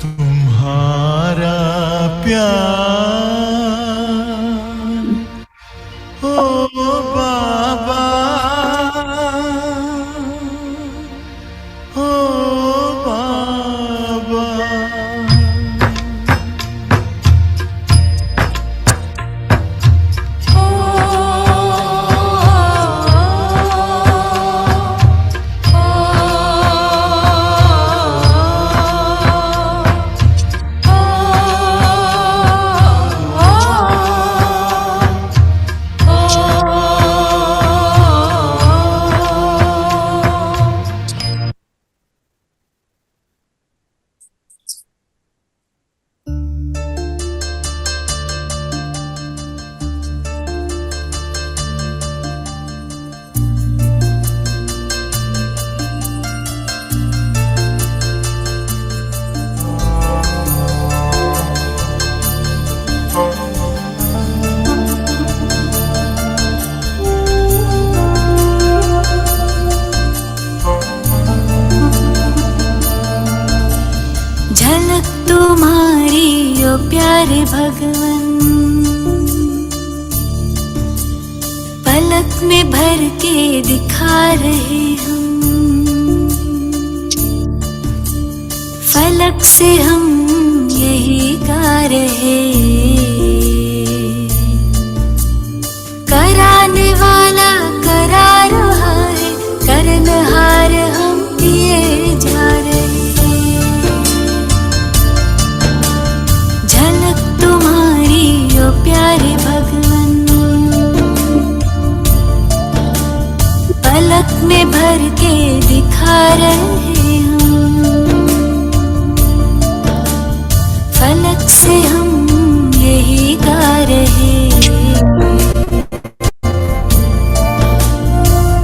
तुम्हारा प्यार ओ बाबा, ओ बाबा। झलक तुम्हारी ओ प्यारे भगवन, पलक में भर के दिखा रहे हम, फलक से हम यही गा रहे। कराने वाला करा रहा है, करनहार हम किए जा रहे। झलक तुम्हारी ओ प्यारे भगवन, पलक में भर के दिखा रहे हम, फलक से हम यही गा रहे।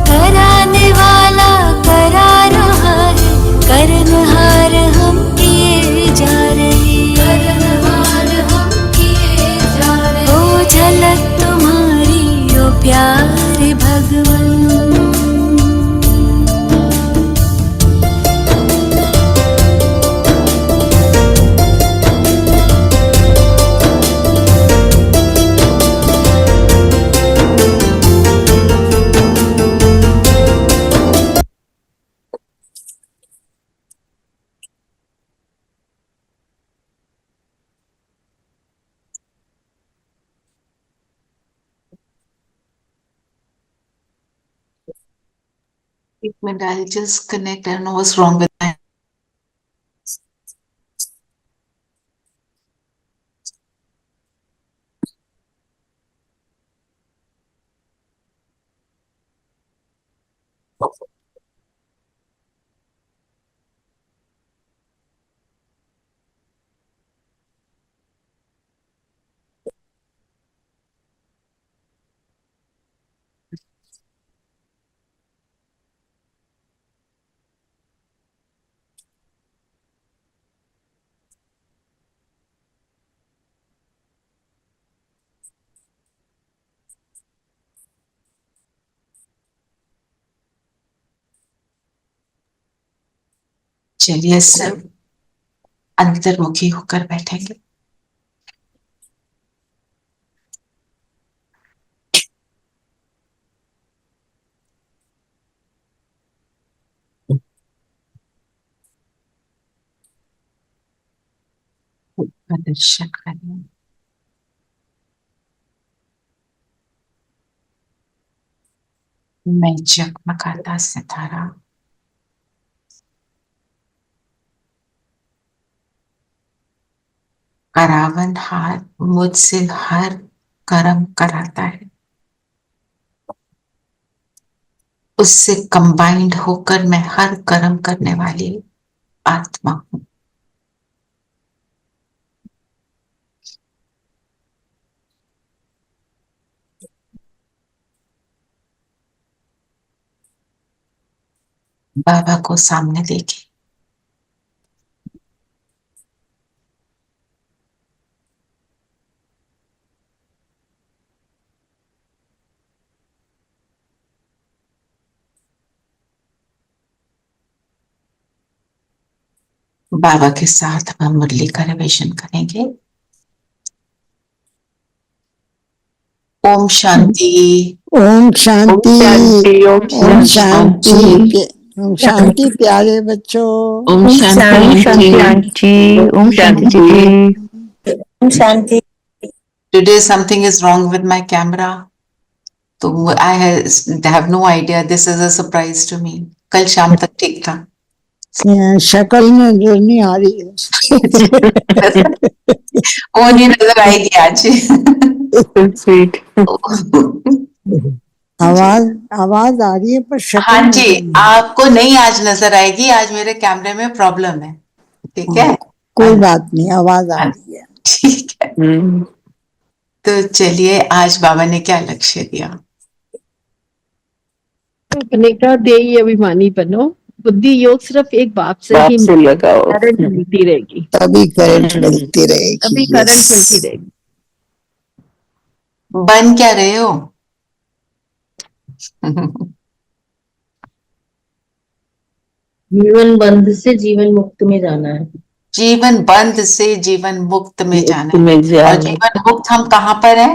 कराने वाला करा रहा है, करनहार हम किए जा रहे। करनहार हम किए जा रहे। ओ झलक तुम्हारी एक minute, I'll just connect. I don't know what's wrong with my. चलिए सब अंतर्मुखी होकर बैठेंगे। दर्शन करें। मैं जगमगाता सितारा, करावन हार मुझसे हर कर्म कराता है, उससे कंबाइंड होकर मैं हर कर्म करने वाली आत्मा हूं। बाबा को सामने देखे, बाबा के साथ हम मुरली का रिविजन करेंगे। ओम शांति। ओम शांति। ओम ओम शांति। शांति। ओम शांति प्यारे बच्चों। ओम शांति आंटी। ओम शांति। ओम शांति। Today something is wrong with my camera. तो I have no idea. This is a surprise to me. कल शाम तक ठीक था। शक्ल नजर नहीं आ रही है। वो नहीं नजर आएगी आज। स्वीट। आवाज आ रही है पर शक्ल हाँ जी, नहीं। आपको नहीं आज नजर आएगी। आज मेरे कैमरे में प्रॉब्लम है। ठीक है, कोई बात नहीं, आवाज आ रही है। ठीक है। तो चलिए, आज बाबा ने क्या लक्ष्य दिया? कनेक्टा देही अभिमानी बनो, बुद्धि योग सिर्फ एक बाप से ही लगाओ, करंट मिलती रहेगी। तभी करंट मिलती रहेगी। तभी करंट मिलती रहेगी। बन क्या रहे हो? जीवन बंध से जीवन मुक्त में जाना है। जीवन बंध से जीवन मुक्त में जाना है। और जीवन मुक्त हम कहाँ पर है?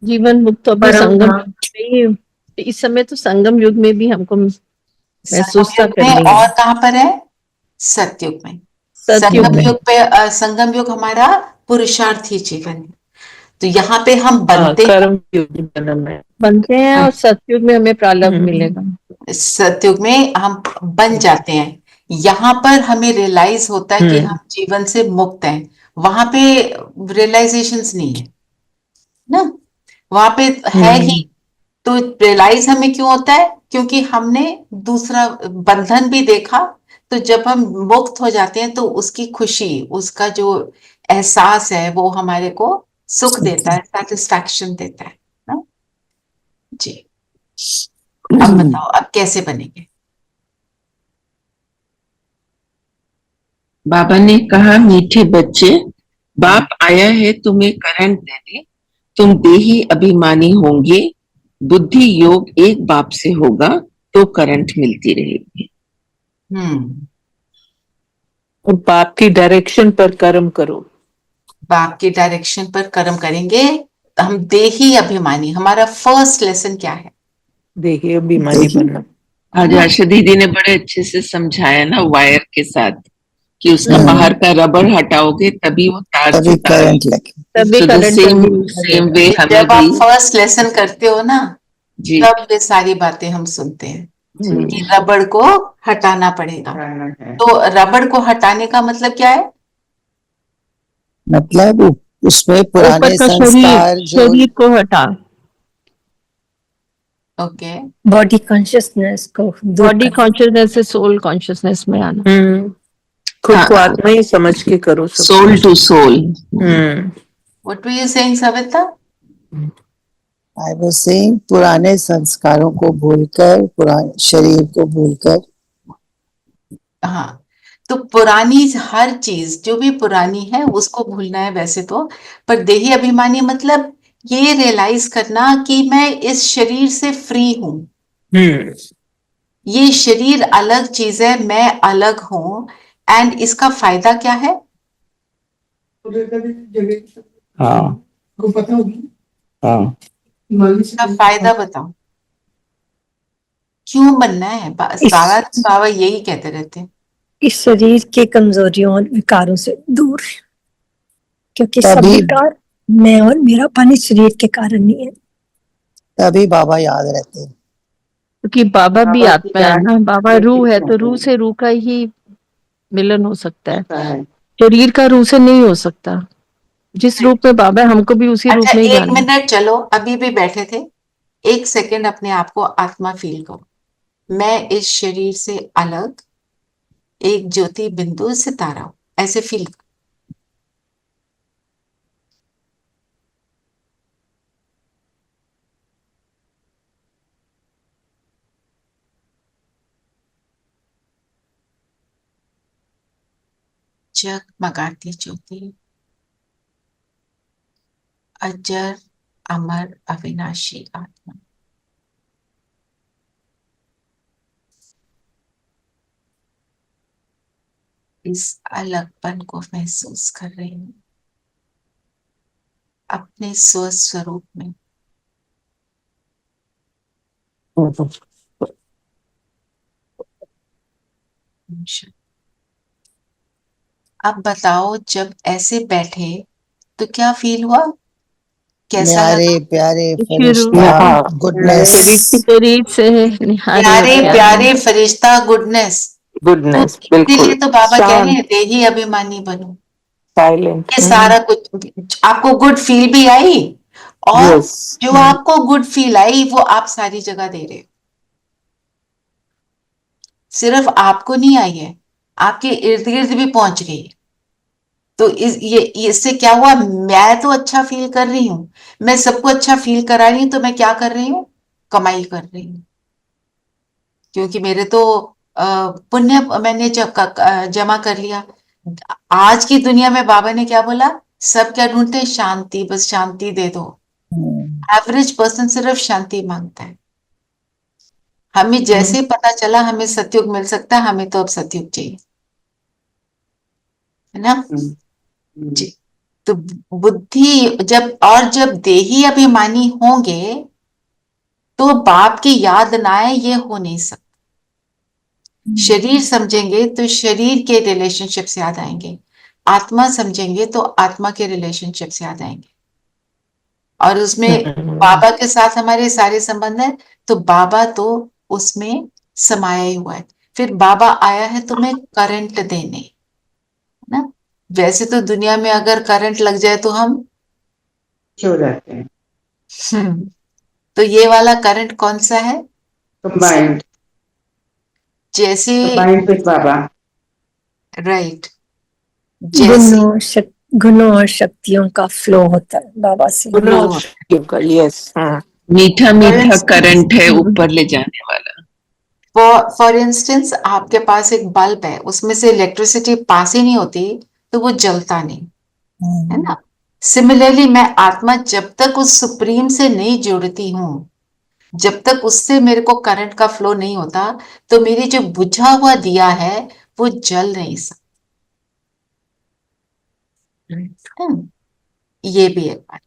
जीवन मुक्त तो अभी संगम में, इस समय तो संगम युग में भी हमको महसूस करनी है। और कहाँ पर है? सतयुग में। संगम युग पे, संगम युग हमारा पुरुषार्थी जीवन है। तो यहाँ पे हम बनते हैं और सतयुग में हमें प्रारब्ध मिलेगा। सतयुग में हम बन जाते हैं। यहाँ पर हमें रियलाइज होता है कि हम जीवन से मुक्त हैं। वहां पे रियलाइजेशंस नहीं है ना, वहां पे है ही। तो रियलाइज हमें क्यों होता है? क्योंकि हमने दूसरा बंधन भी देखा। तो जब हम मुक्त हो जाते हैं तो उसकी खुशी, उसका जो एहसास है वो हमारे को सुख देता है, सेटिस्फैक्शन देता है ना जी। अब बताओ, अब कैसे बनेंगे? बाबा ने कहा, मीठे बच्चे, बाप आया है तुम्हें करंट देने, तुम देही अभिमानी होंगे, बुद्धि योग एक बाप से होगा तो करंट मिलती रहेगी। और बाप की डायरेक्शन पर कर्म करो। बाप की डायरेक्शन पर कर्म करेंगे। हम देही अभिमानी, हमारा फर्स्ट लेसन क्या है? देही अभिमानी बनना। आज आशा दीदी ने बड़े अच्छे से समझाया ना, वायर के साथ, कि उसका बाहर का रबर हटाओगे तभी वो तार छूटा है। करंट लगे। सेम वे हमें जब आप फर्स्ट लेसन करते हो ना, जी तब ये सारी बातें हम सुनते हैं कि रबड़ को हटाना पड़ेगा। तो रबड़ को हटाने का मतलब क्या है? मतलब उसमें ऊपर पुराने का संस्कार जो शरीर को हटा, ओके। बॉडी कॉन्शियसनेस को दूर बॉडी करना। कॉन्शियसनेस से सोल कॉन्शियसनेस में आना। खुद को हाँ, आत्मा ही समझ के करो सब सोल कुछ। To soul. What were you saying Savita? I was saying पुराने संस्कारों को भूलकर, पुराने शरीर को भूलकर। हाँ, तो पुरानी हर चीज जो भी पुरानी है उसको भूलना है वैसे तो, पर देही अभिमानी मतलब ये रियलाइज करना कि मैं इस शरीर से फ्री हूं। ये शरीर अलग चीज है, मैं अलग हूं। एंड इसका फायदा क्या है? हाँ हाँ इसका फायदा बताओ, क्यों बनना है? सारा दिन बाबा यही कहते रहते हैं। इस शरीर के कमजोरियों और विकारों से दूर, क्योंकि सब तभी विकार मैं और मेरा पानी शरीर के कारण नहीं है। तभी बाबा याद रहते हैं। क्योंकि बाबा भी आत्मा है ना, बाबा रूह है, तो रूह से रूह का ही मिलन हो सकता है, शरीर का रूह से नहीं हो सकता। जिस रूप में बाबा है हमको भी उसी रूप अच्छा, में ही एक जाना है। मिनट, चलो अभी भी बैठे थे, एक सेकंड अपने आप को आत्मा फील करो। मैं इस शरीर से अलग एक ज्योति बिंदु सितारा हूं, ऐसे फील करो। जगमगाती ज्योति, अजर अमर अविनाशी आत्मा। इस अलगपन को महसूस कर रही हूं अपने स्वस्वरूप में। अब बताओ, जब ऐसे बैठे तो क्या फील हुआ? कैसा न्यारे लगा? प्यारे शुरू फरिश्ता, गुडनेस। शरीर से निहारे प्यारे प्यारे। प्यारे फरिश्ता, गुडनेस। तो गुडनेस, इसीलिए बिल्कुल तो बाबा कह रहे शांत, हैं देही अभिमानी बनो। साइलेंट। ये सारा कुछ आपको गुड फील भी आई, और यस, जो आपको गुड फील आई वो आप सारी जगह दे रहे हो। सिर्फ आपको नहीं आई है, आपके इर्द गिर्द भी पहुंच गई है। तो ये इससे क्या हुआ? मैं तो अच्छा फील कर रही हूं, मैं सबको अच्छा फील करा रही हूं, तो मैं क्या कर रही हूँ? कमाई कर रही हूँ। क्योंकि मेरे तो पुण्य मैंने जमा कर लिया। आज की दुनिया में बाबा ने क्या बोला? सब क्या ढूंढते हैं? शांति, बस शांति दे दो। एवरेज पर्सन सिर्फ शांति मांगता है। हमें जैसे पता चला हमें सतयुग मिल सकता है, हमें तो अब सतयुग चाहिए, है ना जी। तो बुद्धि जब देही अभिमानी होंगे तो बाप की याद ना आए, ये हो नहीं सकता। शरीर समझेंगे तो शरीर के रिलेशनशिप्स याद आएंगे, आत्मा समझेंगे तो आत्मा के रिलेशनशिप्स याद आएंगे। और उसमें बाबा के साथ हमारे सारे संबंध है, तो बाबा तो उसमें समाया ही हुआ है। फिर बाबा आया है तुम्हें करंट देने, है ना। वैसे तो दुनिया में अगर करंट लग जाए तो हम हो जाते हैं। तो ये वाला करंट कौन सा है? कंबाइंड जैसे विद बाबा। राइट, जैसे गुणों और शक्तियों का फ्लो होता है बाबा से। यस। मीठा मीठा instance- करंट है ऊपर ले जाने वाला। फॉर इंस्टेंस, आपके पास एक बल्ब है, उसमें से इलेक्ट्रिसिटी पास ही नहीं होती तो वो जलता नहीं, है ना। सिमिलरली मैं आत्मा जब तक उस सुप्रीम से नहीं जुड़ती हूं, जब तक उससे मेरे को करंट का फ्लो नहीं होता, तो मेरी जो बुझा हुआ दिया है वो जल नहीं सकता। ये भी एक बात।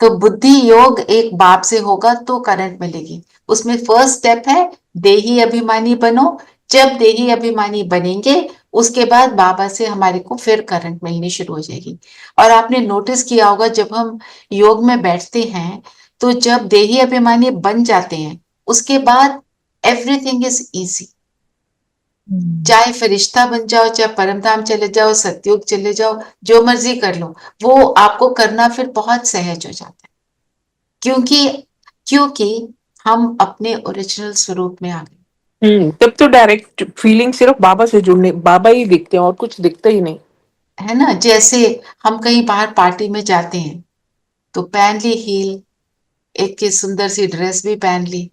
तो बुद्धि योग एक बाप से होगा तो करंट मिलेगी। उसमें फर्स्ट स्टेप है देही अभिमानी बनो। जब देही अभिमानी बनेंगे उसके बाद बाबा से हमारे को फिर करंट मिलनी शुरू हो जाएगी। और आपने नोटिस किया होगा जब हम योग में बैठते हैं तो जब देही अभिमानी बन जाते हैं, उसके बाद एवरीथिंग इज इजी। चाहे फरिश्ता बन जाओ, चाहे परमधाम चले जाओ, सतयुग चले जाओ, जो मर्जी कर लो, वो आपको करना फिर बहुत सहज हो जाता है, क्योंकि हम अपने ओरिजिनल स्वरूप में आ गए। तब तो डायरेक्ट फीलिंग सिर्फ बाबा से जुड़ने, बाबा ही दिखते हैं और कुछ दिखता ही नहीं। है ना, जैसे हम कहीं बाहर पार्टी में जाते हैं तो पहन ली हील, एक की सुंदर सी ड्रेस भी पहन ली,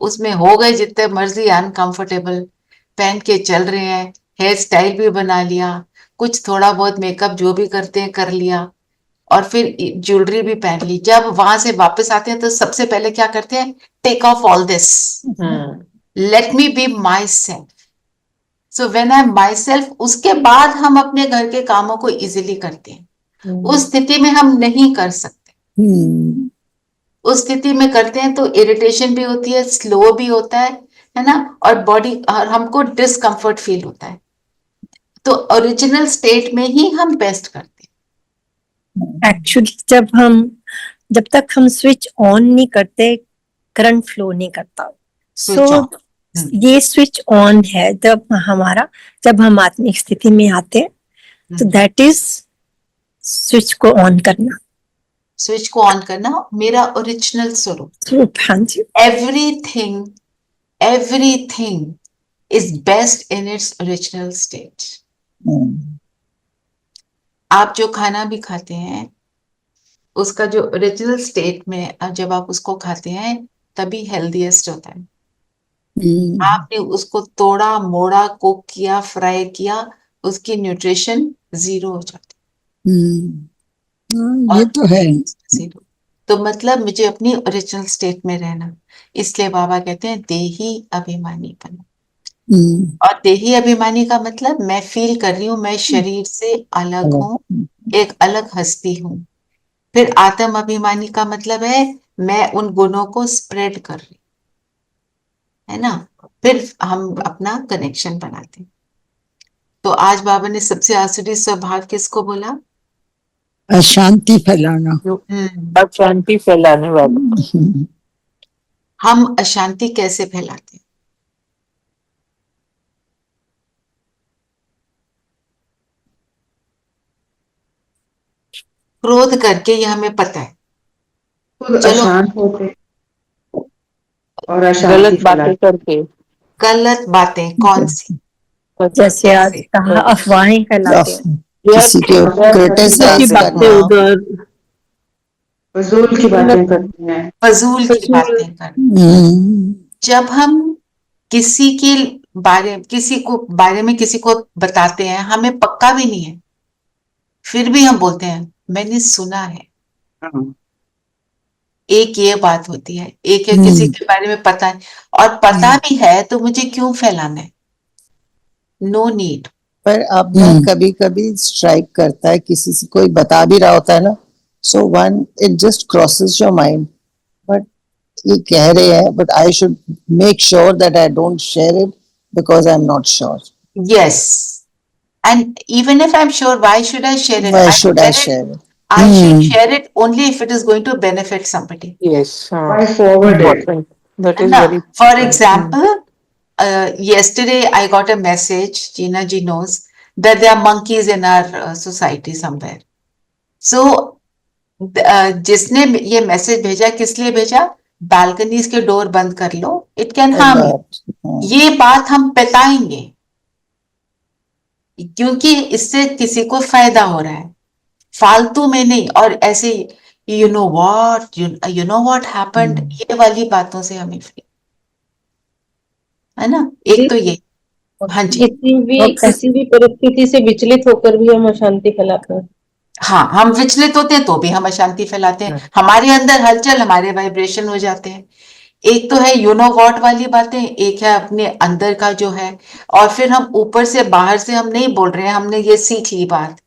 उसमें हो गए जितने मर्जी अनकंफर्टेबल, पहन के चल रहे हैं, हेयर स्टाइल भी बना लिया, कुछ थोड़ा बहुत मेकअप जो भी करते हैं कर लिया, और फिर ज्वेलरी भी पहन ली। जब वहां से वापस आते हैं तो सबसे पहले क्या करते हैं? Take off all this, let me be myself. So when I am myself, उसके बाद हम अपने घर के कामों को इजीली करते हैं। उस स्थिति में हम नहीं कर सकते। उस स्थिति में करते हैं तो इरिटेशन भी होती है, स्लो भी होता है ना, और बॉडी, और हमको डिस्कम्फर्ट फील होता है। तो ओरिजिनल स्टेट में ही हम बेस्ट करते हैं। एक्चुअली जब तक हम स्विच ऑन नहीं करते, करंट फ्लो नहीं करता। Switch on. ये स्विच ऑन है जब हम आत्मिक स्थिति में आते हैं, तो दैट इज स्विच को ऑन करना। स्विच को ऑन करना, मेरा ओरिजिनल स्वरूप। हाँ जी। Everything is best in its original state. आप जो खाना भी खाते हैं, उसका जो ओरिजिनल स्टेट में जब आप उसको खाते हैं तभी हेल्दीएस्ट होता है। आपने उसको तोड़ा मोड़ा, कुक किया, फ्राई किया, उसकी न्यूट्रिशन 0 हो जाती है। ये तो है। 0। तो मतलब मुझे अपनी ओरिजिनल स्टेट में रहना, इसलिए बाबा कहते हैं देही अभिमानी बनो। और देही अभिमानी का मतलब मैं फील कर रही हूं मैं शरीर से अलग हूं, एक अलग हस्ती हूं। फिर आत्म अभिमानी का मतलब है मैं उन गुणों को स्प्रेड कर रही, है ना। फिर हम अपना कनेक्शन बनाते हैं। तो आज बाबा ने सबसे आसुरी स्वभाव किसको बोला? अशांति फैलाना। अशांति फैलाने वाला। हम अशांति कैसे फैलाते हैं? क्रोध करके, ये हमें पता है। खुद चलो, अशांत होते और गलत अशांति बातें फैलाते। करके। गलत बातें कौन सी? जैसे आज कैसे? कहा, अफवाहें फैलाते हैं, किसी के क्रिटिसाइज करना, फजूल की बातें करते हैं। फजूल की बातें करना। जब हम किसी के बारे में किसी को बताते हैं, हमें पक्का भी नहीं है, फिर भी हम बोलते हैं मैंने सुना है। एक ये बात होती है, एक है किसी के बारे में पता है, और पता भी है तो मुझे क्यों फैलाना है? No need. पर अब ना कभी कभी स्ट्राइक करता है, किसी से कोई बता भी रहा होता है ना, so one it just crosses your mind, but ये कह रहे हैं, but I should make sure that I don't share it because I am not sure. Yes. And even if I'm sure, why should I share it? Why I should I share it. share it? I should share it only if it is going to benefit somebody. Yes. Why forward it? That is Now, very. for example, yesterday I got a message, Gina ji knows, that there are monkeys in our society somewhere. So, जिसने ये message भेजा, किस लिए भेजा? Balconies के door बंद कर लो, it can harm you. ये बात हम बताएंगे क्योंकि इससे किसी को फायदा हो रहा है, फालतू में नहीं। और ऐसे यू नो व्हाट हैपेंड, ये वाली बातों से हमें फ्री, है ना। एक तो ये, हाँ जी, किसी भी परिस्थिति से विचलित होकर भी हम अशांति फैलाते हैं। हाँ, हम विचलित होते हैं तो भी हम अशांति फैलाते हैं, हमारे अंदर हलचल, हमारे वाइब्रेशन हो जाते हैं। एक तो है यू नो व्हाट वाली बातें, एक है अपने अंदर का जो है, और फिर हम ऊपर से बाहर से हम नहीं बोल रहे हैं, हमने ये सीख ली बात।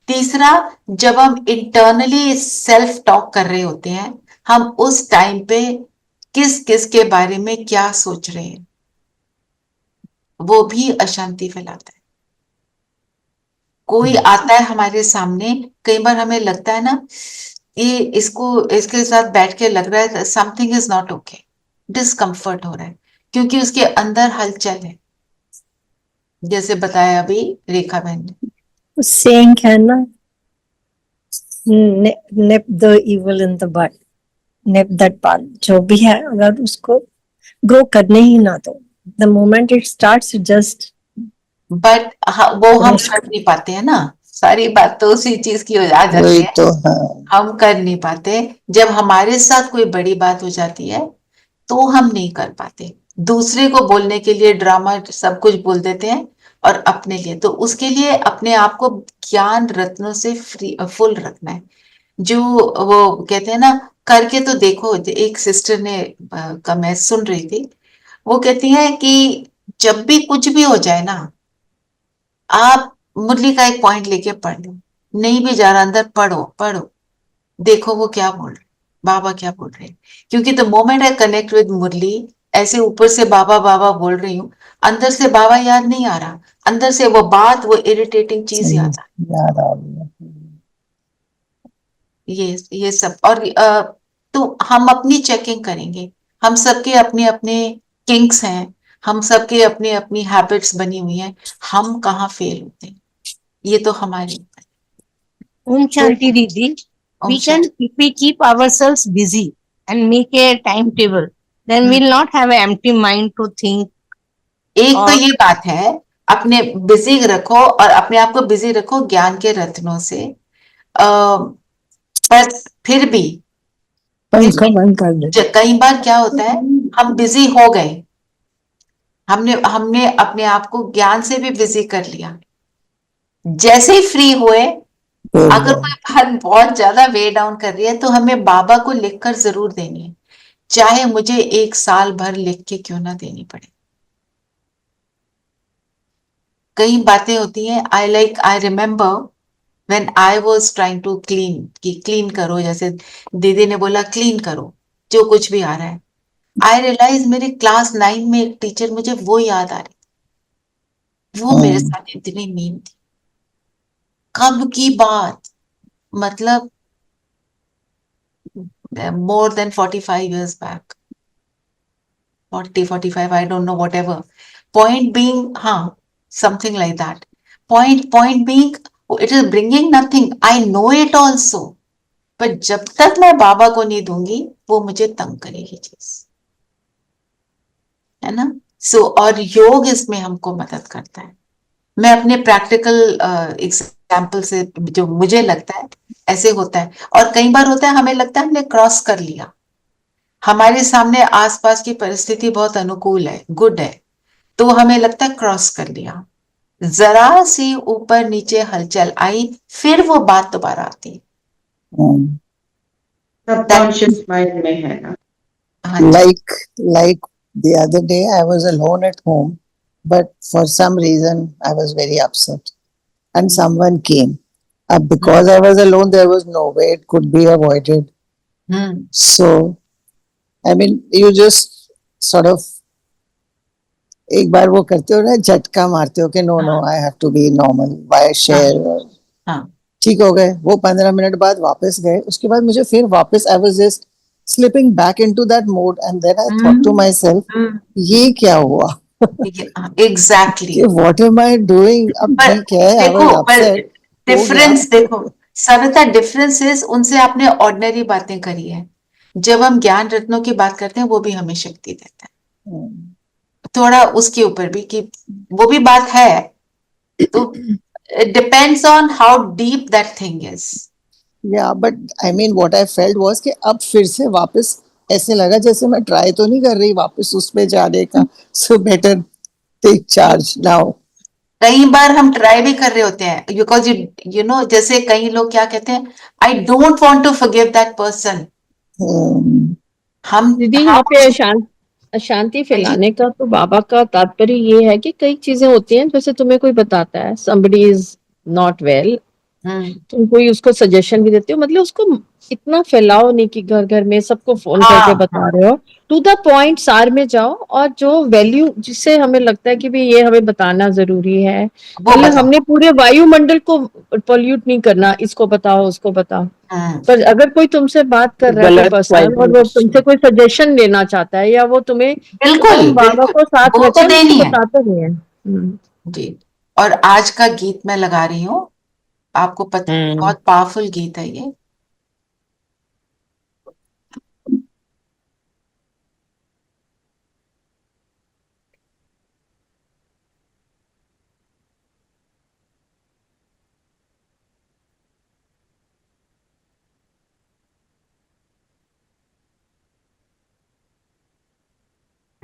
तीसरा, जब हम इंटरनली सेल्फ टॉक कर रहे होते हैं, हम उस टाइम पे किस किस के बारे में क्या सोच रहे हैं, वो भी अशांति फैलाता है। कोई आता है हमारे सामने, कई बार हमें लगता है ना ये इसके साथ बैठ के लग रहा है something is not okay, discomfort हो रहा है, क्योंकि उसके अंदर हलचल है, जैसे बताया अभी रेखा बहन ने। सेइंग है ना, nip the evil in the bud, nip that bud, जो भी है अगर उसको ग्रो करने ही ना दो, the moment it starts it just but वो हम कर नहीं पाते हैं ना, सारी बात तो उसी चीज की आ जाती वही है, तो, हाँ, हम कर नहीं पाते। जब हमारे साथ कोई बड़ी बात हो जाती है तो हम नहीं कर पाते, दूसरे को बोलने के लिए ड्रामा सब कुछ बोल देते हैं, और अपने लिए तो उसके लिए अपने आप को ज्ञान रत्नों से फ्री फुल रखना है। जो वो कहते हैं ना, करके तो देखो, एक सिस्टर ने का मैं सुन रही थी, वो कहती हैं कि जब भी कुछ भी हो जाए ना, आप मुरली का एक पॉइंट लेके पढ़ लो, नहीं भी जा रहा अंदर, पढ़ो पढ़ो, देखो वो क्या बोल रहे, बाबा क्या बोल रहे हैं, क्योंकि the moment I connect with Murli, ऐसे ऊपर से बाबा बाबा बोल रही हूँ, अंदर से बाबा याद नहीं आ रहा, अंदर से वो बात, वो इरिटेटिंग चीज याद आ याद आ रही है। ये सब। और तो हम अपनी चेकिंग करेंगे, हम सबके अपने अपने किंक्स हैं, हम सबके अपने अपनी हैबिट्स बनी हुई हैं, हम कहाँ फेल होते हैं, ये तो हमारे ऊपर है। Om Shanti Didi, Om we Shanti. can, if we keep ourselves busy and make a timetable, then we'll not have an empty mind to think. एक तो और ये बात है, अपने बिजी रखो और अपने आप को बिजी रखो ज्ञान के रत्नों से, पर फिर भी पंखा बंद कर दे। कई बार क्या होता है, हम बिजी हो गए, हमने हमने अपने आप को ज्ञान से भी बिजी कर लिया, जैसे ही फ्री हुए, अगर कोई बात बहुत ज्यादा वे डाउन कर रही है तो हमें बाबा को लिखकर जरूर देनी है, चाहे मुझे 1 साल भर लिख के क्यों ना देनी पड़े। कई बातें होती हैं, I remember when I was trying to clean, कि क्लीन करो, जैसे दीदी ने बोला क्लीन करो जो कुछ भी आ रहा है, आई रियलाइज मेरे क्लास 9 में एक टीचर, मुझे वो याद आ रही, वो मेरे साथ इतनी मीन थी, कब की बात, मतलब more than 45 years back, 40 45, I don't know, whatever, point being, हाँ, something like that, point being, it is bringing nothing, I know it also, but जब तक मैं बाबा को नहीं दूंगी वो मुझे तंग करेगी चीज, है ना। सो और योग इसमें हमको मदद करता है। मैं अपने प्रैक्टिकल एग्जाम्पल से, जो मुझे लगता है ऐसे होता है, और कई बार होता है हमें लगता है हमने क्रॉस कर लिया, हमारे सामने आसपास की परिस्थिति बहुत अनुकूल है, गुड है, तो हमें लगता है क्रॉस कर लिया, जरा सी ऊपर नीचे हलचल आई, फिर वो बात दोबारा आती है। सबकॉन्शियस माइंड में है ना। हाँ जी। Like the other day, I was alone at home, but for some reason I was very upset, and someone came. Because I was alone, there was no way it could be avoided. So, I mean, you just sort of एक बार वो करते हो ना, झटका मारते हो कि no no, I have to be normal, why share, हाँ। ठीक हो गए। वो 15 मिनट बाद वापस गए, उसके बाद मुझे फिर वापस, I was just slipping back into that mode, and then I thought to myself, ये क्या हुआ, exactly, what am I doing. अब ठीक है, आई वाज अपसेट, डिफरेंस देखो सविता, डिफरेंस इज, उनसे आपने ऑर्डिनरी बातें करी है, जब हम ज्ञान रत्नों की बात करते हैं वो भी हमें शक्ति देता है, थोड़ा उसके ऊपर भी कि वो भी बात है, तो depends on how deep that thing is. या but I mean what I felt was कि अब फिर से वापस ऐसे लगा जैसे मैं ट्राई तो नहीं कर रही वापस उस पे जाने का, so better take charge now. कई बार हम ट्राई भी कर रहे होते हैं, बिकॉज यू नो, जैसे कई लोग क्या कहते हैं, I don't want to forgive that person. हम दीदी यहाँ पे अशांति फैलाने का तो बाबा का तात्पर्य ये है कि कई चीजें होती हैं, जैसे तुम्हें कोई बताता है somebody is not well तुम कोई उसको सजेशन भी देते हो, मतलब उसको इतना फैलाओ नहीं कि घर घर में सबको फोन हाँ, करके बता रहे हो। टू द पॉइंट सार में जाओ, और जो वैल्यू जिससे हमें लगता है कि भाई ये हमें बताना जरूरी है, वो मतलब बताओ। हमने पूरे वायुमंडल को पोल्यूट नहीं करना, इसको बताओ उसको बताओ। पर अगर कोई तुमसे बात कर रहा है कोई गलत पर्सन, और वो तुमसे कोई सजेशन लेना चाहता है या वो तुम्हें, तो बिल्कुल तुम बाबा बिल्कुल को साथ वो रखे तो देनी उसको है बताते नहीं है। जी। और आज का गीत मैं लगा रही हूँ, आपको पता है, बहुत पावरफुल गीत है ये।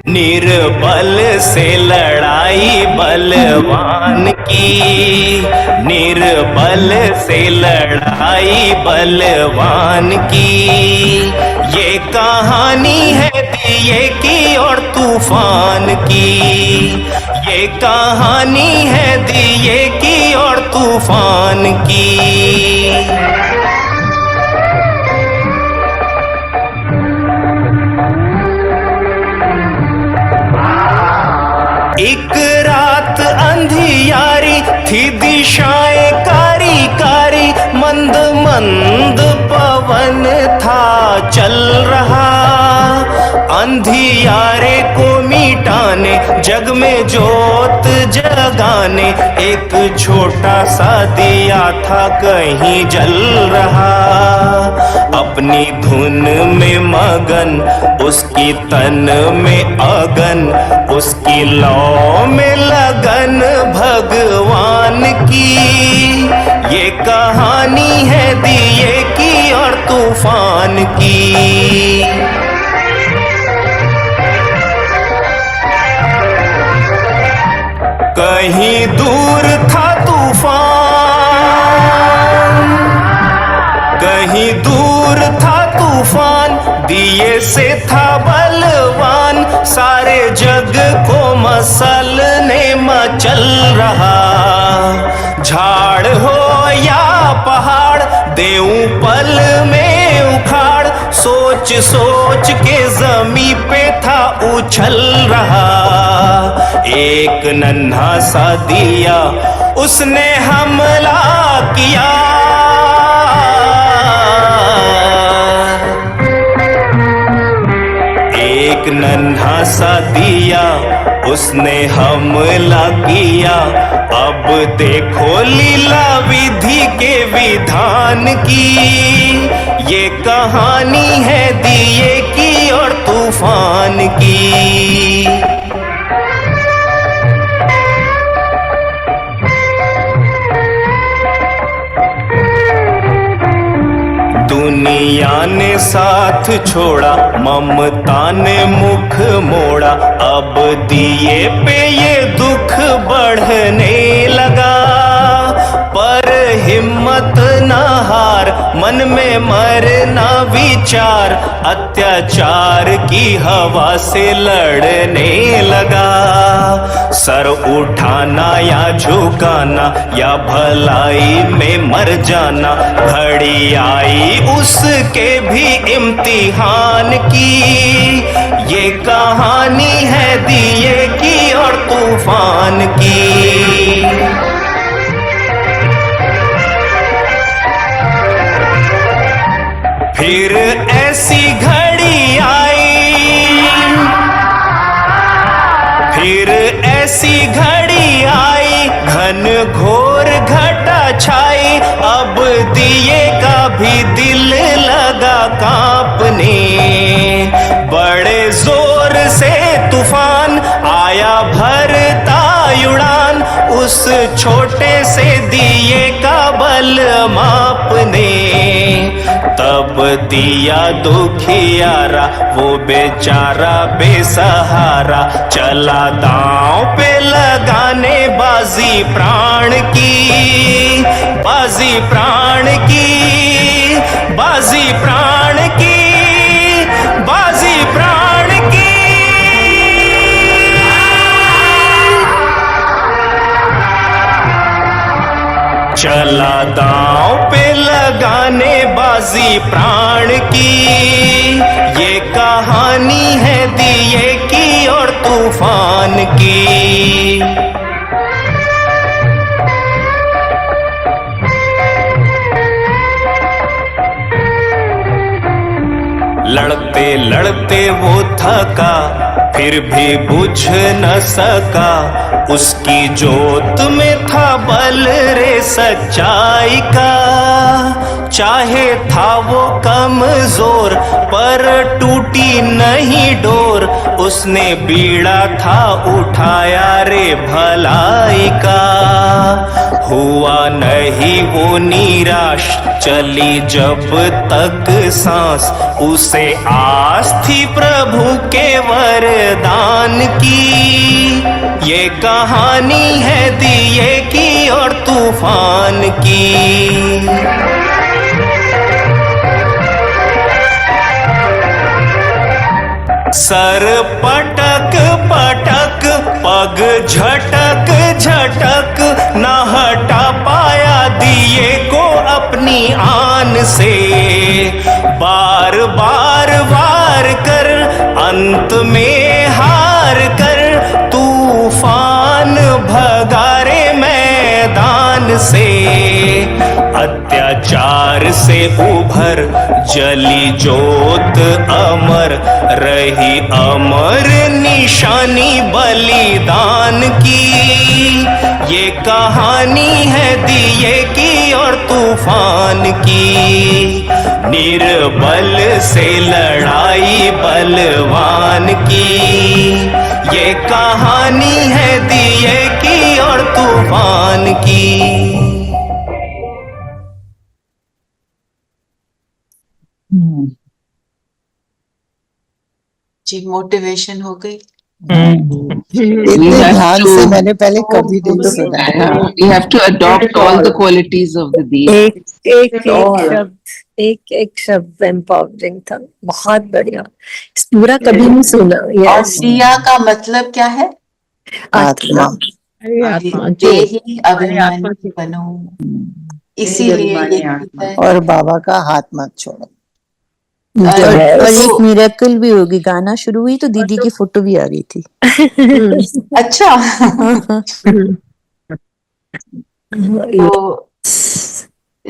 निर्बल से लड़ाई बलवान की, निर्बल से लड़ाई बलवान की, ये कहानी है दिए की और तूफान की, ये कहानी है दिए की और तूफान की। एक रात अंधियारी थी, दिशाएं कारी कारी, मंद मंद पवन था चल रहा, अंधियारे को मिटाने जग में जोत जगाने, एक छोटा सा दिया था कहीं जल रहा, अपनी धुन में मगन, उसकी तन में अगन, उसकी लौ में लगन भगवान की, ये कहानी है दिए की और तूफान की। कहीं दूर था तूफान, कहीं दूर था तूफान, दिए से था बलवान, सारे जग को मसलने मचल रहा, झाड़ हो या पहाड़ देऊं पल में उखाड़, सोच सोच के जमी पे था उछल रहा, एक नन्हा सा दिया उसने हमला किया, एक नन्हा सा दिया उसने हमला किया, अब देखो लीला विधि के विधान की, ये कहानी है दिए की और तूफान की। दुनिया ने साथ छोड़ा, ममता ने मुख मोड़ा, अब दिए पे ये दुख बढ़ने लगा, पर हिम्मत न हार, मन में मरना विचार, अत्याचार की हवा से लड़ने लगा, सर उठाना या झुकाना या भलाई में मर जाना, घड़ी आई उसके भी इम्तिहान की, ये कहानी है दिए की और तूफान की। फिर ऐसी घड़ी आई, फिर ऐसी घड़ी आई, घन घोर घटा छाई, अब दिए का भी दिल लगा कांपने, बड़े जोर से तूफान आया भरता उड़ान, उस छोटे से दिए का बल मापने, तब दिया दुखियारा वो बेचारा बेसहारा, चला दांव पे लगाने बाजी प्राण की, बाजी प्राण की, बाजी प्राण की, बाजी प्राण की। चला दांव जाने बाजी प्राण की, ये कहानी है दिए की और तूफान की। लड़ते लड़ते वो थका, फिर भी बुझ न सका, उसकी जोत में था बल रे सच्चाई का। चाहे था वो कमजोर पर टूटी नहीं डोर, उसने बीड़ा था उठाया रे भलाई का। हुआ नहीं वो निराश, चली जब तक सांस, उसे आस थी प्रभु के वरदान की। ये कहानी है दिए की और तूफान की। सर पटक पटक पग झटक झटक, न हटा पाया दिए को अपनी आन से। बार बार वार कर अंत में हार कर, तूफान भगारे मैदान से। अत्याचार से उभर जली जोत अमर, रही अमर निशानी बलिदान की। ये कहानी है दिए की और तूफान की। निर्बल से लड़ाई बलवान की। ये कहानी है दिए की और तूफान की। जी मोटिवेशन हो गई। इतने ध्यान से मैंने पहले कभी नहीं सुना। We have to adopt all the qualities of the Diya. एक शब्द एम्पावरिंग था, बहुत बढ़िया, पूरा कभी नहीं सुना। और दिया का मतलब क्या है? आत्मा। देही अभिमानी बनो, इसीलिए ये और बाबा का हाथ मत छोड़ो। और एक मिरेकल भी होगी, गाना शुरू हुई तो दीदी की फोटो भी आ गई थी। अच्छा।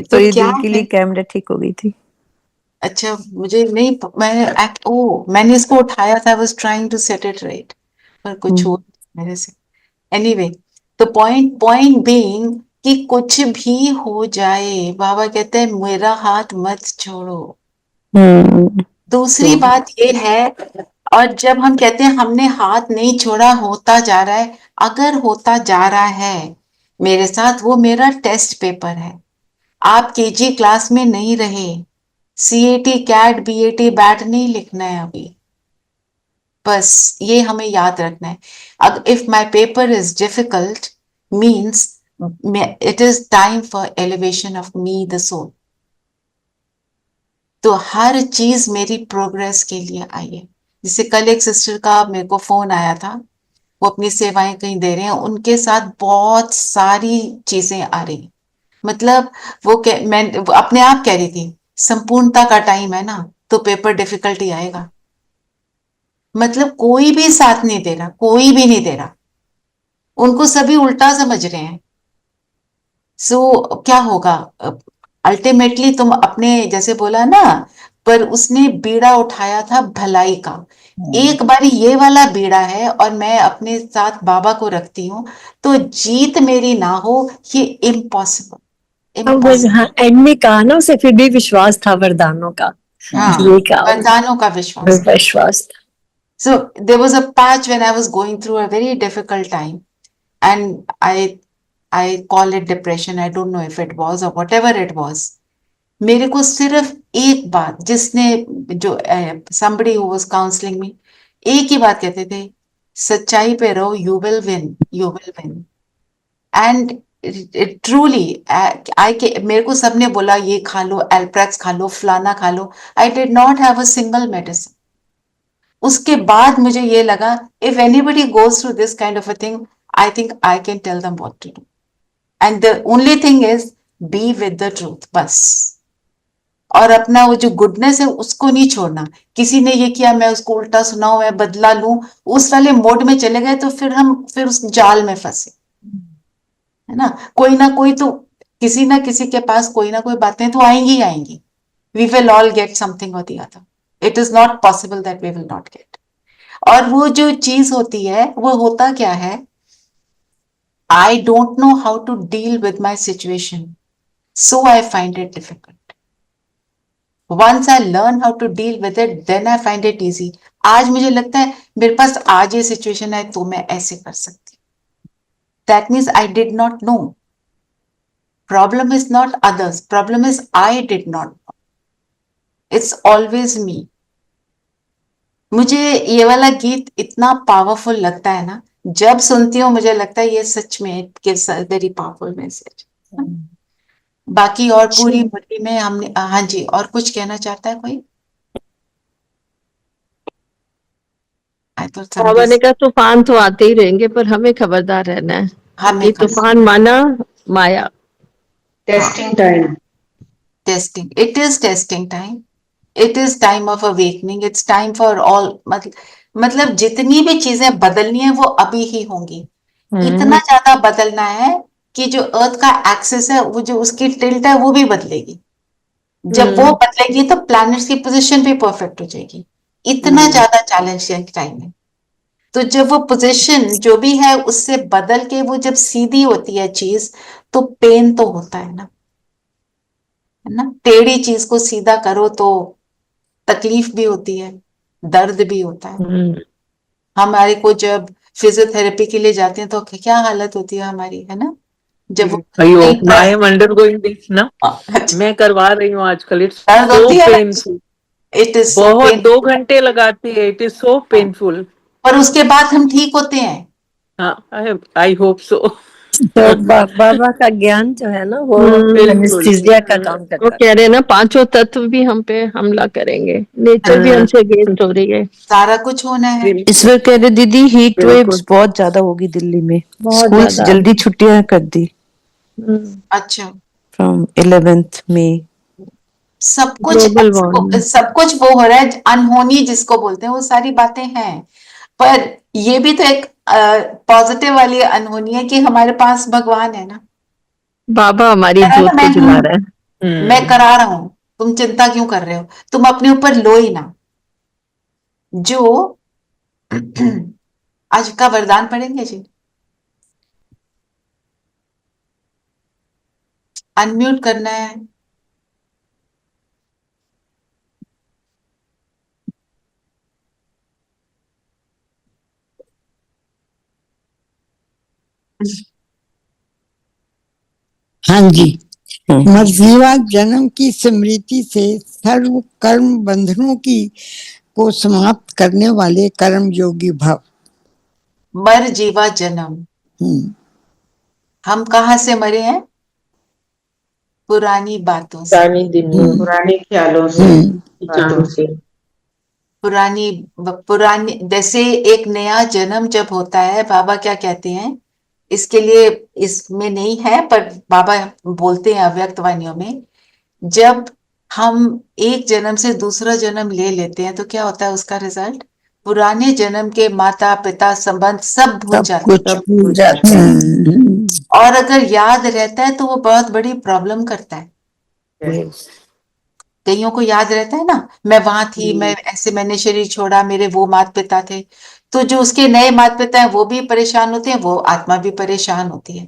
तो ये दिन के लिए कैमरा ठीक हो गई थी। अच्छा, मुझे नहीं, मैंने इसको उठाया था, was trying to set it right, पर कुछ हुआ मेरे से। एनीवे, तो पॉइंट बीइंग कि कुछ भी हो जाए, बाबा कहते हैं मेरा हाथ मत छोड़ो। दूसरी बात ये है, और जब हम कहते हैं हमने हाथ नहीं छोड़ा, होता जा रहा है, अगर होता जा रहा है मेरे साथ, वो मेरा टेस्ट पेपर है। आप केजी क्लास में नहीं रहे, सीएटी कैट बीएटी बैट नहीं लिखना है अभी, बस ये हमें याद रखना है। अब if my paper is difficult means it is time for elevation of me the soul. तो हर चीज मेरी प्रोग्रेस के लिए आई है। जैसे कल एक सिस्टर का मेरे को फोन आया था, वो अपनी सेवाएं कहीं दे रहे हैं, उनके साथ बहुत सारी चीजें आ रही, मतलब मैं अपने आप कह रही थी संपूर्णता का टाइम है ना, तो पेपर डिफिकल्ट ही आएगा। मतलब कोई भी साथ नहीं दे रहा, कोई भी नहीं दे रहा, उनको सभी उल्टा समझ रहे हैं। सो क्या होगा अल्टीमेटली? तुम अपने, जैसे बोला ना, पर उसने बीड़ा उठाया था भलाई का। एक बार ये वाला बीड़ा है और मैं अपने साथ बाबा को रखती हूँ, तो जीत मेरी ना हो ये इम्पॉसिबल। एंड में कहा ना, उसे फिर भी विश्वास था वरदानों का। हाँ, वरदानों का विश्वास। So there was a patch when I was going through a very difficult time, and I call it depression. I don't know if it was or whatever it was. मेरे को सिर्फ एक बात, जिसने जो somebody who was counseling me, एक ही बात कहते थे, सच्चाई पे रहो, you will win. And truly, मेरे को सबने बोला ये खा लो, एल्प्रैक्स खा लो, फलाना खा लो. I did not have a single medicine. उसके बाद मुझे ये लगा, if anybody goes through this kind of a thing, I think I can tell them what to do. And the only thing is, be with the truth, बस. और अपना वो जो गुडनेस है उसको नहीं छोड़ना। किसी ने ये किया, मैं उसको उल्टा सुनाऊं, मैं बदला लूं, उस वाले मोड में चले गए तो फिर उस जाल में फंसे, है ना। कोई ना कोई तो, किसी ना किसी के पास कोई ना कोई बातें तो आएंगी ही आएंगी। We will all get something और the other, it is not possible that we will not get. और वो जो चीज होती है वो होता क्या है, I don't know how to deal with my situation, so I find it difficult. Once I learn how to deal with it, then I find it easy. आज मुझे लगता है मेरे पास आज ये सिचुएशन है तो मैं ऐसे कर सकती हूँ। That means I did not know. Problem is not others. Problem is I did not know. It's always me. मुझे ये वाला गीत इतना पावरफुल लगता है ना, जब सुनती हूँ मुझे लगता है ये सच में gives a very powerful message. बाकी और पूरी मुरली में हमने, हाँ जी, और कुछ कहना चाहता है कोई? बाबा ने कहा तूफान तो आते ही रहेंगे पर हमें खबरदार रहना है। हमें ये तूफान माना माया। Testing time, testing, it is testing time, it is time of awakening, it's time for all. मतलब जितनी भी चीजें बदलनी है वो अभी ही होंगी। इतना ज्यादा बदलना है कि जो अर्थ का एक्सेस है, वो जो उसकी टिल्ट है वो भी बदलेगी। जब वो बदलेगी तो प्लैनेट्स की पोजीशन भी परफेक्ट हो जाएगी। इतना ज्यादा चैलेंजिंग टाइम है। तो जब वो पोजीशन जो भी है उससे बदल के वो जब सीधी होती है चीज, तो पेन तो होता है ना। टेढ़ी चीज को सीधा करो तो तकलीफ भी होती है, दर्द भी होता है। हमारे को जब फिजियोथेरेपी के लिए जाते हैं तो क्या हालत होती है हमारी, है ना। जब वो आई एम अंडरगोइंग दिस ना, मैं करवा रही हूँ आजकल। इट्स दर्द सो होती है, पेनफुल, इट इज बहुत 2 घंटे लगाती है, इट इज सो पेनफुल। पर उसके बाद हम ठीक होते हैं। हाँ, आई होप सो। तो बाबा का ज्ञान जो है ना वो एनेस्थीसिया का काम करता वो है। कह रहे हैं ना पांचों तत्व भी हम पे हमला करेंगे, नेचर भी हमसे अगेंस्ट हो रही है। सारा कुछ होना है। इस बार कह रहे दीदी हीट वेव्स बहुत ज्यादा होगी दिल्ली में, बहुत स्कूल ज्यादा। जल्दी छुट्टियां कर दी अच्छा, फ्रॉम 11th मई। सब कुछ ग्लोबल वार्मिंग। सब कुछ वो हो रहा है, अनहोनी जिसको बोलते हैं, वो सारी बातें हैं। पर ये भी तो एक पॉजिटिव वाली अनहोनी है कि हमारे पास भगवान है ना। बाबा हमारी जोत को जला रहा है। मैं करा रहा हूं, तुम चिंता क्यों कर रहे हो, तुम अपने ऊपर लो ही ना। जो आज का वरदान पढ़ेंगे जी, अनम्यूट करना है। हाँ जी। मर्जीवा जन्म की स्मृति से सर्व कर्म बंधनों की को समाप्त करने वाले कर्म योगी भव। मर जीवा जन्म, हम कहाँ से मरे हैं? पुरानी बातों से, पुरानी दिन, पुराने ख्यालों से, बातों से। पुरानी जैसे एक नया जन्म जब होता है, बाबा क्या कहते हैं, इसके लिए इसमें नहीं है पर बाबा बोलते हैं अव्यक्त वाणियों में, जब हम एक जन्म से दूसरा जन्म ले लेते हैं तो क्या होता है उसका रिजल्ट? पुराने जन्म के माता पिता संबंध सब भूल जाते हैं। और अगर याद रहता है तो वो बहुत बड़ी प्रॉब्लम करता है। कईयों को याद रहता है ना, मैं वहां थी, मैं ऐसे, मैंने शरीर छोड़ा, मेरे वो माता पिता थे। तो जो उसके नए माता पिता हैं वो भी परेशान होते हैं, वो आत्मा भी परेशान होती है।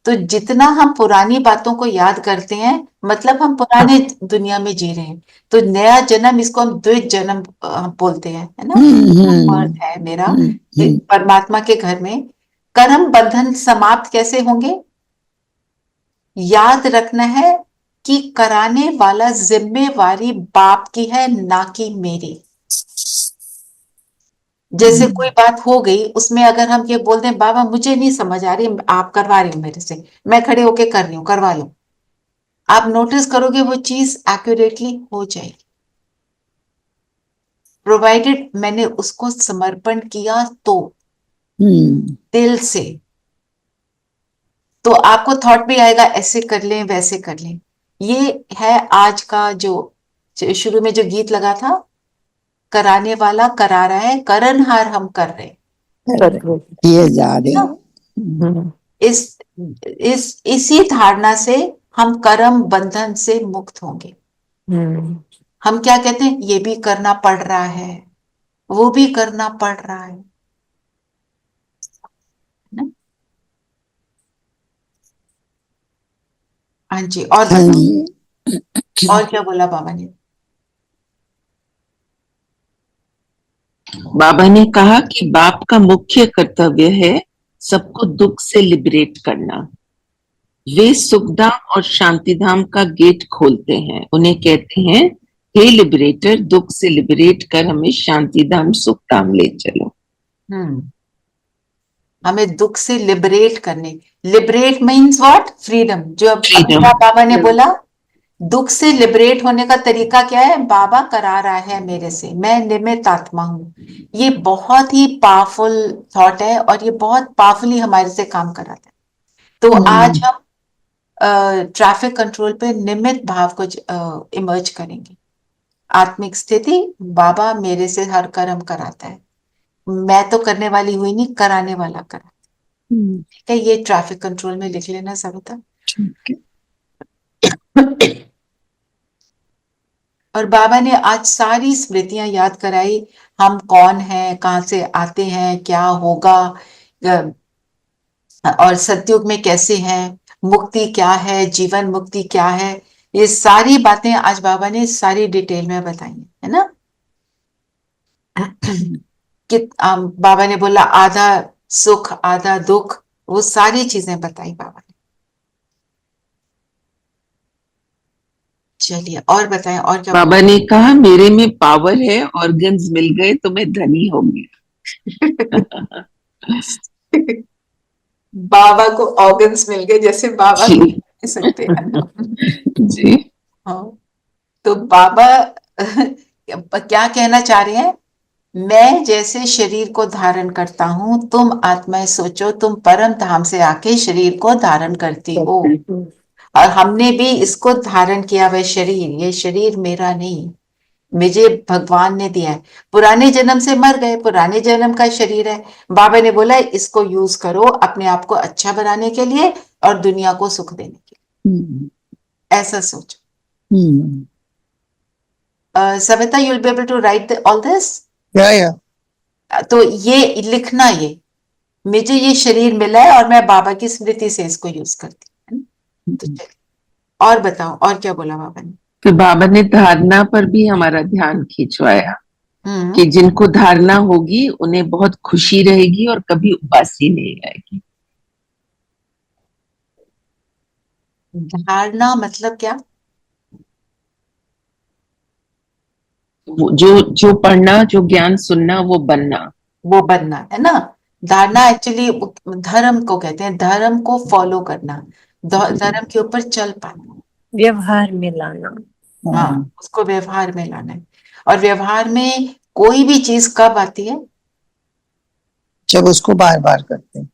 तो जितना हम पुरानी बातों को याद करते हैं, मतलब हम पुराने दुनिया में जी रहे हैं। तो नया जन्म, इसको हम द्विज जन्म बोलते हैं, है ना। अर्थ है मेरा परमात्मा के घर में। कर्म बंधन समाप्त कैसे होंगे? याद रखना है कि कराने वाला जिम्मेवारी बाप की है, ना कि मेरी। जैसे कोई बात हो गई, उसमें अगर हम ये बोल दें बाबा मुझे नहीं समझ आ रही, आप करवा रही हो मेरे से, मैं खड़े होके कर रही हूँ, करवा लो, आप नोटिस करोगे वो चीज एक्यूरेटली हो जाएगी, प्रोवाइडेड मैंने उसको समर्पण किया तो दिल से। तो आपको थॉट भी आएगा ऐसे कर लें वैसे कर लें। ये है आज का जो शुरू में जो गीत लगा था, कराने वाला करा रहा है, करनहार हम कर रहे हैं। किए जा रहे ना? हैं। इसी धारणा से हम कर्म बंधन से मुक्त होंगे। हम क्या कहते हैं, ये भी करना पड़ रहा है, वो भी करना पड़ रहा है ना? हाँ जी, और हाँ बताओ, जी। और क्या बोला बाबा ने? बाबा ने कहा कि बाप का मुख्य कर्तव्य है सबको दुख से लिबरेट करना। वे सुखधाम और शांतिधाम का गेट खोलते हैं, उन्हें कहते हैं, हे लिबरेटर, दुख से लिबरेट कर हमें शांतिधाम सुखधाम ले चलो। हमें दुख से लिबरेट करने, लिबरेट मीन्स व्हाट? फ्रीडम। जो अब Freedom. बाबा ने बोला, दुख से लिबरेट होने का तरीका क्या है? बाबा करा रहा है मेरे से, मैं निमित्त आत्मा हूं। ये बहुत ही पावरफुल थॉट है और ये बहुत पावरफुली हमारे से काम कराता है। तो आज हम ट्रैफिक कंट्रोल पे निमित्त भाव को इमर्ज करेंगे। आत्मिक स्थिति, बाबा मेरे से हर कर्म कराता है, मैं तो करने वाली हुई नहीं, कराने वाला करा। ठीक है, ये ट्रैफिक कंट्रोल में लिख लेना सविता। और बाबा ने आज सारी स्मृतियां याद कराई, हम कौन हैं, कहाँ से आते हैं, क्या होगा, और सतयुग में कैसे हैं, मुक्ति क्या है, जीवन मुक्ति क्या है। ये सारी बातें आज बाबा ने सारी डिटेल में बताई है ना? कि बाबा ने बोला आधा सुख आधा दुख, वो सारी चीजें बताई बाबा ने। चलिए और बताएं, और क्या? बाबा ने कहा, मेरे में पावर है, ऑर्गन्स मिल गए तो मैं धनी हो गया। बाबा को ऑर्गन्स मिल गए, जैसे बाबा जी। कह सकते हैं जी। हाँ, तो बाबा क्या कहना चाह रहे हैं? मैं जैसे शरीर को धारण करता हूं, तुम आत्माएं सोचो, तुम परम धाम से आके शरीर को धारण करती हो, और हमने भी इसको धारण किया हुआ शरीर। ये शरीर मेरा नहीं, मुझे भगवान ने दिया है। पुराने जन्म से मर गए, पुराने जन्म का शरीर है। बाबा ने बोला इसको यूज करो अपने आप को अच्छा बनाने के लिए और दुनिया को सुख देने के लिए। ऐसा सोचो। Savita, you will be able to write all this? तो ये लिखना, ये मुझे ये शरीर मिला है और मैं बाबा की स्मृति से इसको यूज करती हूँ। तो चलिए और बताओ, और क्या बोला बाबा ने? फिर बाबा ने धारणा पर भी हमारा ध्यान खिंचवाया कि जिनको धारणा होगी उन्हें बहुत खुशी रहेगी और कभी उदासी नहीं आएगी। धारणा मतलब क्या? जो जो पढ़ना, जो ज्ञान सुनना, वो बनना, वो बनना है ना? धारणा एक्चुअली धर्म को कहते हैं, धर्म को फॉलो करना, धर्म के ऊपर चल पाना, व्यवहार में लाना। हाँ, उसको व्यवहार में लाना है। और व्यवहार में कोई भी चीज कब आती है? जब उसको बार बार करते हैं।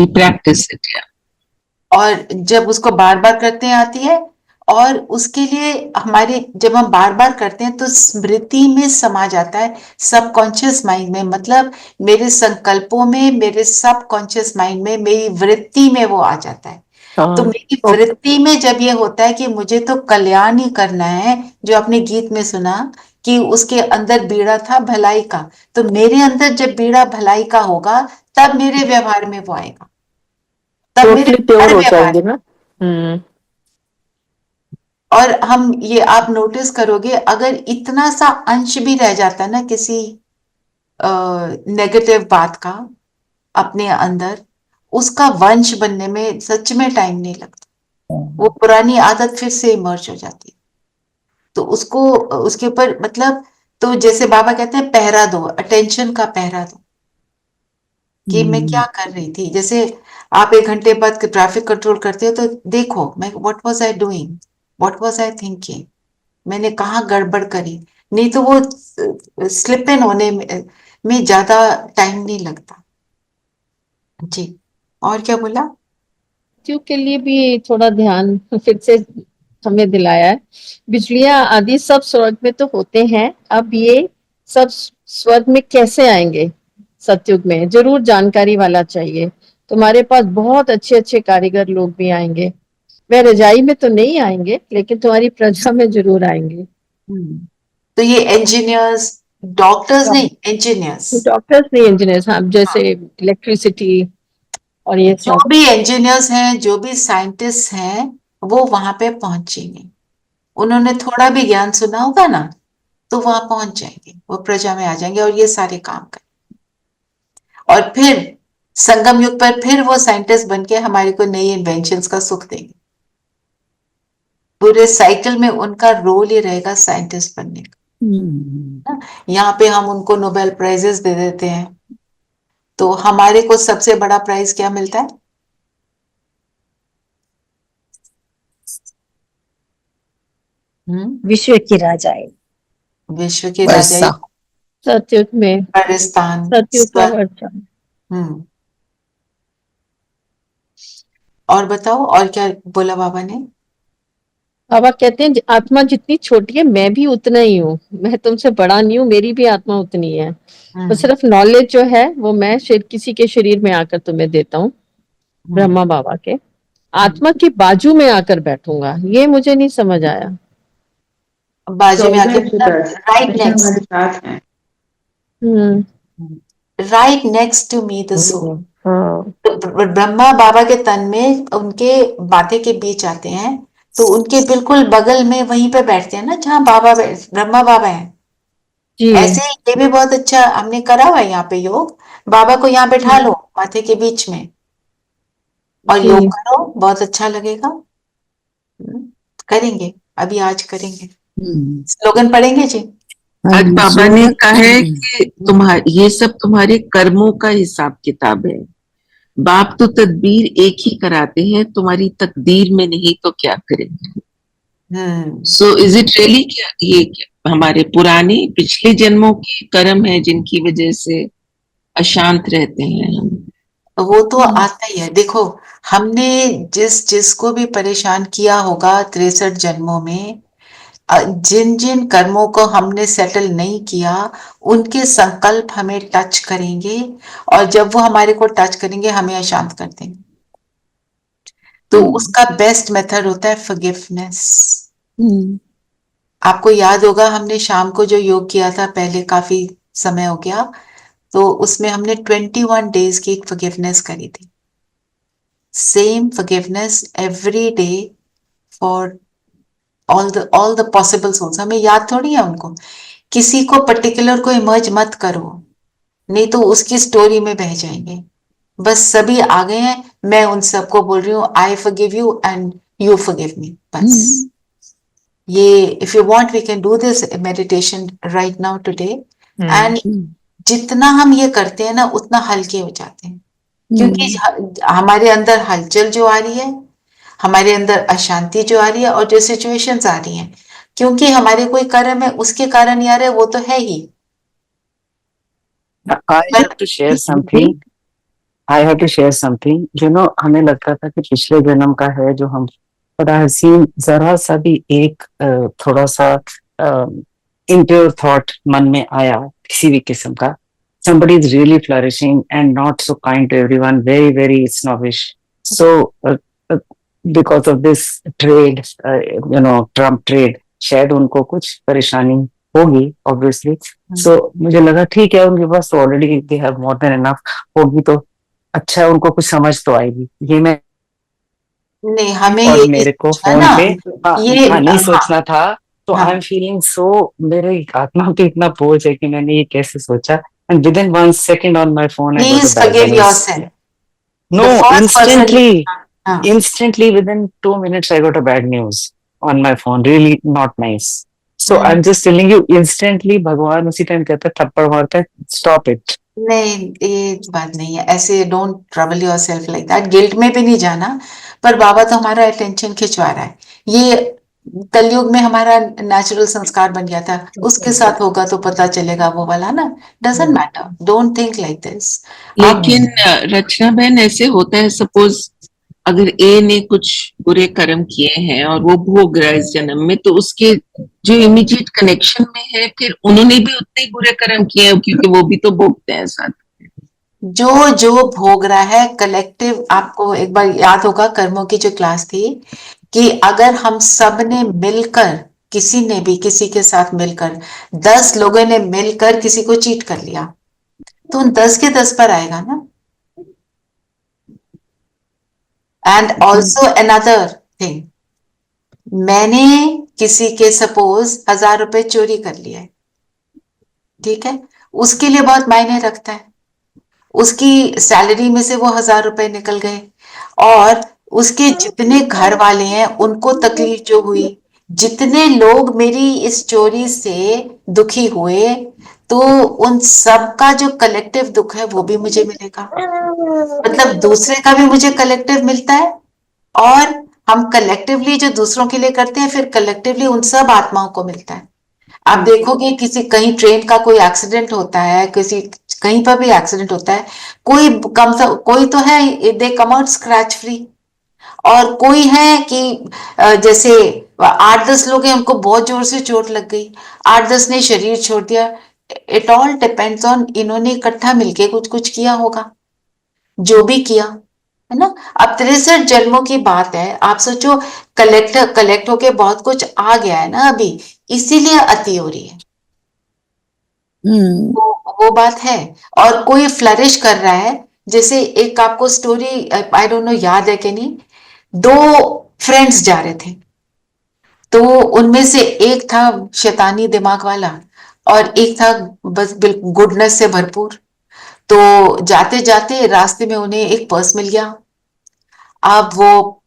Practice it. और जब उसको बार बार करते हैं आती है, और उसके लिए हमारे, जब हम बार बार करते हैं तो स्मृति में समा जाता है, सबकॉन्शियस माइंड में, मतलब मेरे संकल्पों में, मेरे सबकॉन्शियस माइंड में, मेरी वृत्ति में वो आ जाता है। तो मेरी वृत्ति में जब ये होता है कि मुझे तो कल्याण ही करना है, जो आपने गीत में सुना कि उसके अंदर बीड़ा था भलाई का, तो मेरे अंदर जब बीड़ा भलाई का होगा तब मेरे व्यवहार में वो आएगा, तब मेरे प्योर हो व्यवहार। जाएंगे ना। और हम ये आप नोटिस करोगे, अगर इतना सा अंश भी रह जाता है ना किसी नेगेटिव बात का अपने अंदर, उसका वंश बनने में सच में टाइम नहीं लगता, वो पुरानी आदत फिर से इमर्ज हो जाती है। तो उसको उसके ऊपर मतलब, तो जैसे बाबा कहते हैं पहरा दो, अटेंशन का पहरा दो कि मैं क्या कर रही थी। जैसे आप 1 घंटे बाद ट्रैफिक कंट्रोल करते हो तो देखो, मैं what was I doing, what was I thinking, मैंने कहाँ गड़बड़ करी। नहीं तो वो स्लिप इन होने में ज्यादा टाइम नहीं लगता। जी, और क्या बोला? बच्चों के लिए भी थोड़ा ध्यान फिर से हमें दिलाया है। बिजलियां आदि सब स्वर्ग में तो होते हैं, अब ये सब स्वर्ग में कैसे आएंगे? सतयुग में जरूर जानकारी वाला चाहिए। तुम्हारे पास बहुत अच्छे अच्छे कारीगर लोग भी आएंगे। वह रजाई में तो नहीं आएंगे, लेकिन तुम्हारी प्रजा में जरूर आएंगे। तो ये इंजीनियर्स, डॉक्टर्स नहीं, इंजीनियर्स, डॉक्टर्स नहीं, इंजीनियर्स। हाँ, जैसे इलेक्ट्रिसिटी और ये जो सब। भी इंजीनियर्स हैं, जो भी साइंटिस्ट हैं, वो वहां पे पहुंचेंगे। उन्होंने थोड़ा भी ज्ञान सुना होगा ना, तो वहां पहुंच जाएंगे, वो प्रजा में आ जाएंगे और ये सारे काम करेंगे। और फिर संगम युग पर फिर वो साइंटिस्ट बन के हमारे को नई इन्वेंशंस का सुख देंगे। पूरे साइकिल में उनका रोल ही रहेगा साइंटिस्ट बनने का। यहाँ पे हम उनको नोबेल प्राइजेस दे देते हैं, तो हमारे को सबसे बड़ा प्राइज क्या मिलता है? विश्व की राजाएं, विश्व की राजा, सतयुग में परिस्तान, सतयुग का वर्षा। और बताओ, और क्या बोला बाबा ने? बाबा कहते हैं आत्मा जितनी छोटी है मैं भी उतना ही हूँ, मैं तुमसे बड़ा नहीं हूँ, मेरी भी आत्मा उतनी है। तो सिर्फ नॉलेज जो है वो मैं किसी के शरीर में आकर तुम्हें देता हूँ, ब्रह्मा बाबा के। आत्मा की बाजू में आकर बैठूंगा, ये मुझे नहीं समझ आया। बाजू में आके right next, right next to me the soul. Brahma Baba के तन में उनके माथे के बीच आते हैं, तो उनके बिल्कुल बगल में वहीं पे बैठते हैं ना, जहाँ बाबा ब्रह्मा बाबा हैं। ऐसे ही ये भी बहुत अच्छा हमने करा हुआ है यहाँ पे योग। बाबा को यहाँ बैठा लो माथे के बीच में और योग करो, बहुत अच्छा लगेगा। करेंगे, अभी आज करेंगे। स्लोगन पढ़ेंगे जी। आज बाबा ने कहा है कि ये सब तुम्हारे कर्मों का हिसाब किताब है। बाप तो तदबीर एक ही कराते हैं, तुम्हारी तकदीर में नहीं तो क्या करेंगे। सो इज इट रियली क्या हमारे पुराने पिछले जन्मों के कर्म है जिनकी वजह से अशांत रहते हैं हम? वो तो आता ही है। देखो, हमने जिसको भी परेशान किया होगा 63 जन्मों में, जिन जिन कर्मों को हमने सेटल नहीं किया, उनके संकल्प हमें टच करेंगे, और जब वो हमारे को टच करेंगे हमें अशांत कर देंगे। तो उसका बेस्ट मेथड होता है फॉरगिवनेस। आपको याद होगा हमने शाम को जो योग किया था, पहले काफी समय हो गया, तो उसमें हमने 21 डेज की फॉरगिवनेस करी थी। Same forgiveness every day for all the possible souls। हमें याद थोड़ी है उनको, किसी को पर्टिकुलर को इमर्ज मत करो, नहीं तो उसकी स्टोरी में बह जाएंगे। बस सभी आ गए हैं, मैं उन सबको बोल रही हूँ I forgive you and you forgive me. बस ये if you want we can do this meditation right now today. And जितना हम ये करते हैं ना, उतना हल्के हो जाते हैं, क्योंकि हमारे अंदर हलचल जो आ रही है, हमारे अंदर अशांति जो आ रही है, और जो सिचुएशंस आ रही हैं, क्योंकि हमारे कोई कर्म है उसके कारण यार है, वो तो है ही। I have to share something. I have to share something. You know, हमें लगता था कि पिछले जन्म का है जो हम, but I have seen जरा सा भी एक थोड़ा सा impure thought मन में आया किसी भी किस्म का, somebody is really flourishing and not so kind to everyone, very very snobbish. So because of this trade, Trump trade, शायद उनको कुछ परेशानी होगी obviously. So मुझे लगा ठीक है, उनके पास already they have more than enough होगी, तो अच्छा उनको कुछ समझ तो आएगी। ये मैं नहीं, हमें और ये मेरे को फोन पे नहीं सोचना था, तो आई एम फीलिंग सो, मेरे आत्मा पे इतना बोझ है कि मैंने ये कैसे सोचा, and with in 1 second on my phone I got a bad news. No, instantly within 2 minutes I got a bad news on my phone, really not nice. So I'm just telling you, instantly भगवान उसी time कहता है, थप्पड़ मारता है, stop it. नहीं, ये बात नहीं है, ऐसे don't trouble yourself like that. Guilt में भी नहीं जाना, पर बाबा तो हमारा अटेंशन खिंचवा रहा है। ये कलयुग में हमारा नेचुरल संस्कार बन गया था, उसके साथ होगा तो पता चलेगा वो वाला ना। Doesn't matter, don't think like this. लेकिन रचना बहन, ऐसे होता है, सपोज अगर ए ने कुछ बुरे कर्म किए हैं और वो भोग रहा है इस जन्म में, तो उसके जो इमीडिएट कनेक्शन में है, फिर उन्होंने भी उतने ही बुरे कर्म किए हैं, क्योंकि वो भी तो भोगते हैं साथ। जो जो भोग रहा है कलेक्टिव, आपको एक बार याद होगा कर्मों की जो क्लास थी कि अगर हम सब ने मिलकर, किसी ने भी किसी के साथ मिलकर, 10 लोगों ने मिलकर किसी को चीट कर लिया, तो उन 10 के 10 पर आएगा ना। एंड ऑल्सो अनदर थिंग, मैंने किसी के सपोज 1000 रुपए चोरी कर लिया है, ठीक है, उसके लिए बहुत मायने रखता है, उसकी सैलरी में से वो 1000 रुपए निकल गए, और उसके जितने घर वाले हैं उनको तकलीफ जो हुई, जितने लोग मेरी इस चोरी से दुखी हुए, तो उन सब का जो कलेक्टिव दुख है वो भी मुझे मिलेगा। मतलब दूसरे का भी मुझे कलेक्टिव मिलता है, और हम कलेक्टिवली जो दूसरों के लिए करते हैं, फिर कलेक्टिवली उन सब आत्माओं को मिलता है। आप देखोगे किसी कहीं ट्रेन का कोई एक्सीडेंट होता है, किसी कहीं पर भी एक्सीडेंट होता है, कोई तो है दे कम आउट स्क्रैच फ्री, और कोई है कि जैसे 8-10 लोग हैं उनको बहुत जोर से चोट लग गई, 8-10 ने शरीर छोड़ दिया। इट ऑल डिपेंड्स ऑन इन्होंने इकट्ठा मिलके कुछ कुछ किया होगा, जो भी किया है ना। अब 63 जन्मों की बात है, आप सोचो कलेक्ट होके बहुत कुछ आ गया है ना अभी, इसीलिए अति हो रही है। वो बात है। और कोई फ्लरिश कर रहा है, जैसे एक आपको स्टोरी आई डोंट नो याद है कि नहीं, 2 फ्रेंड्स जा रहे थे, तो उनमें से एक था शैतानी दिमाग वाला और एक था बस बिल्कुल गुडनेस से भरपूर। तो जाते जाते रास्ते में उन्हें एक पर्स मिल गया। अब वो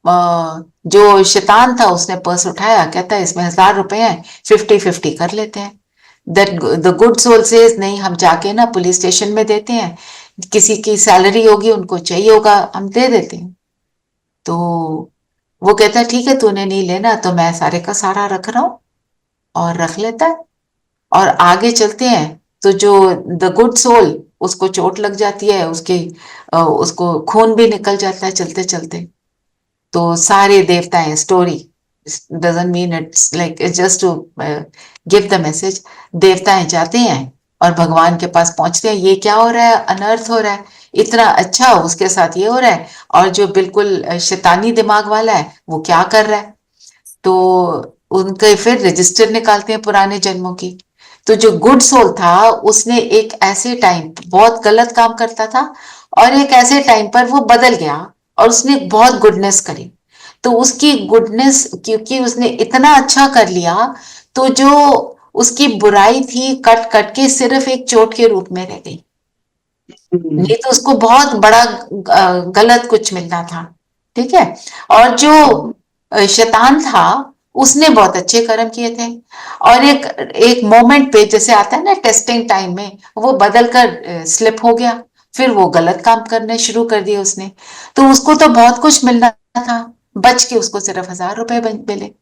जो शैतान था उसने पर्स उठाया, कहता है इसमें 1000 रुपए हैं, 50-50 कर लेते हैं। द गुड सोल सेज नहीं, हम जाके ना पुलिस स्टेशन में देते हैं, किसी की सैलरी होगी उनको चाहिए होगा, हम दे देते हैं। तो वो कहता है ठीक है, तूने नहीं लेना तो मैं सारे का सारा रख रहा हूं, और रख लेता है। और आगे चलते हैं तो जो द गुड सोल, उसको चोट लग जाती है, उसको खून भी निकल जाता है चलते चलते। तो सारे देवता हैं, story doesn't mean it's like it's just to give the message. देवताएं जाते हैं और भगवान के पास पहुंचते हैं, ये क्या हो रहा है, अनर्थ हो रहा है, इतना अच्छा उसके साथ ये हो रहा है, और जो बिल्कुल शैतानी दिमाग वाला है वो क्या कर रहा है। तो उनके फिर रजिस्टर निकालते हैं पुराने जन्मों की। तो जो गुड सोल था उसने एक ऐसे टाइम बहुत गलत काम करता था, और एक ऐसे टाइम पर वो बदल गया और उसने बहुत गुडनेस करी। तो उसकी गुडनेस, क्योंकि उसने इतना अच्छा कर लिया, तो जो उसकी बुराई थी कट कट के सिर्फ एक चोट के रूप में रह गई, नहीं तो उसको बहुत बड़ा गलत कुछ मिलना था, ठीक है। और जो शैतान था उसने बहुत अच्छे कर्म किए थे, और एक मोमेंट पे जैसे आता है ना टेस्टिंग टाइम में, वो बदल कर स्लिप हो गया, फिर वो गलत काम करने शुरू कर दिए उसने। तो उसको तो बहुत कुछ मिलना था, बच के उसको सिर्फ 1000 रुपए मिले।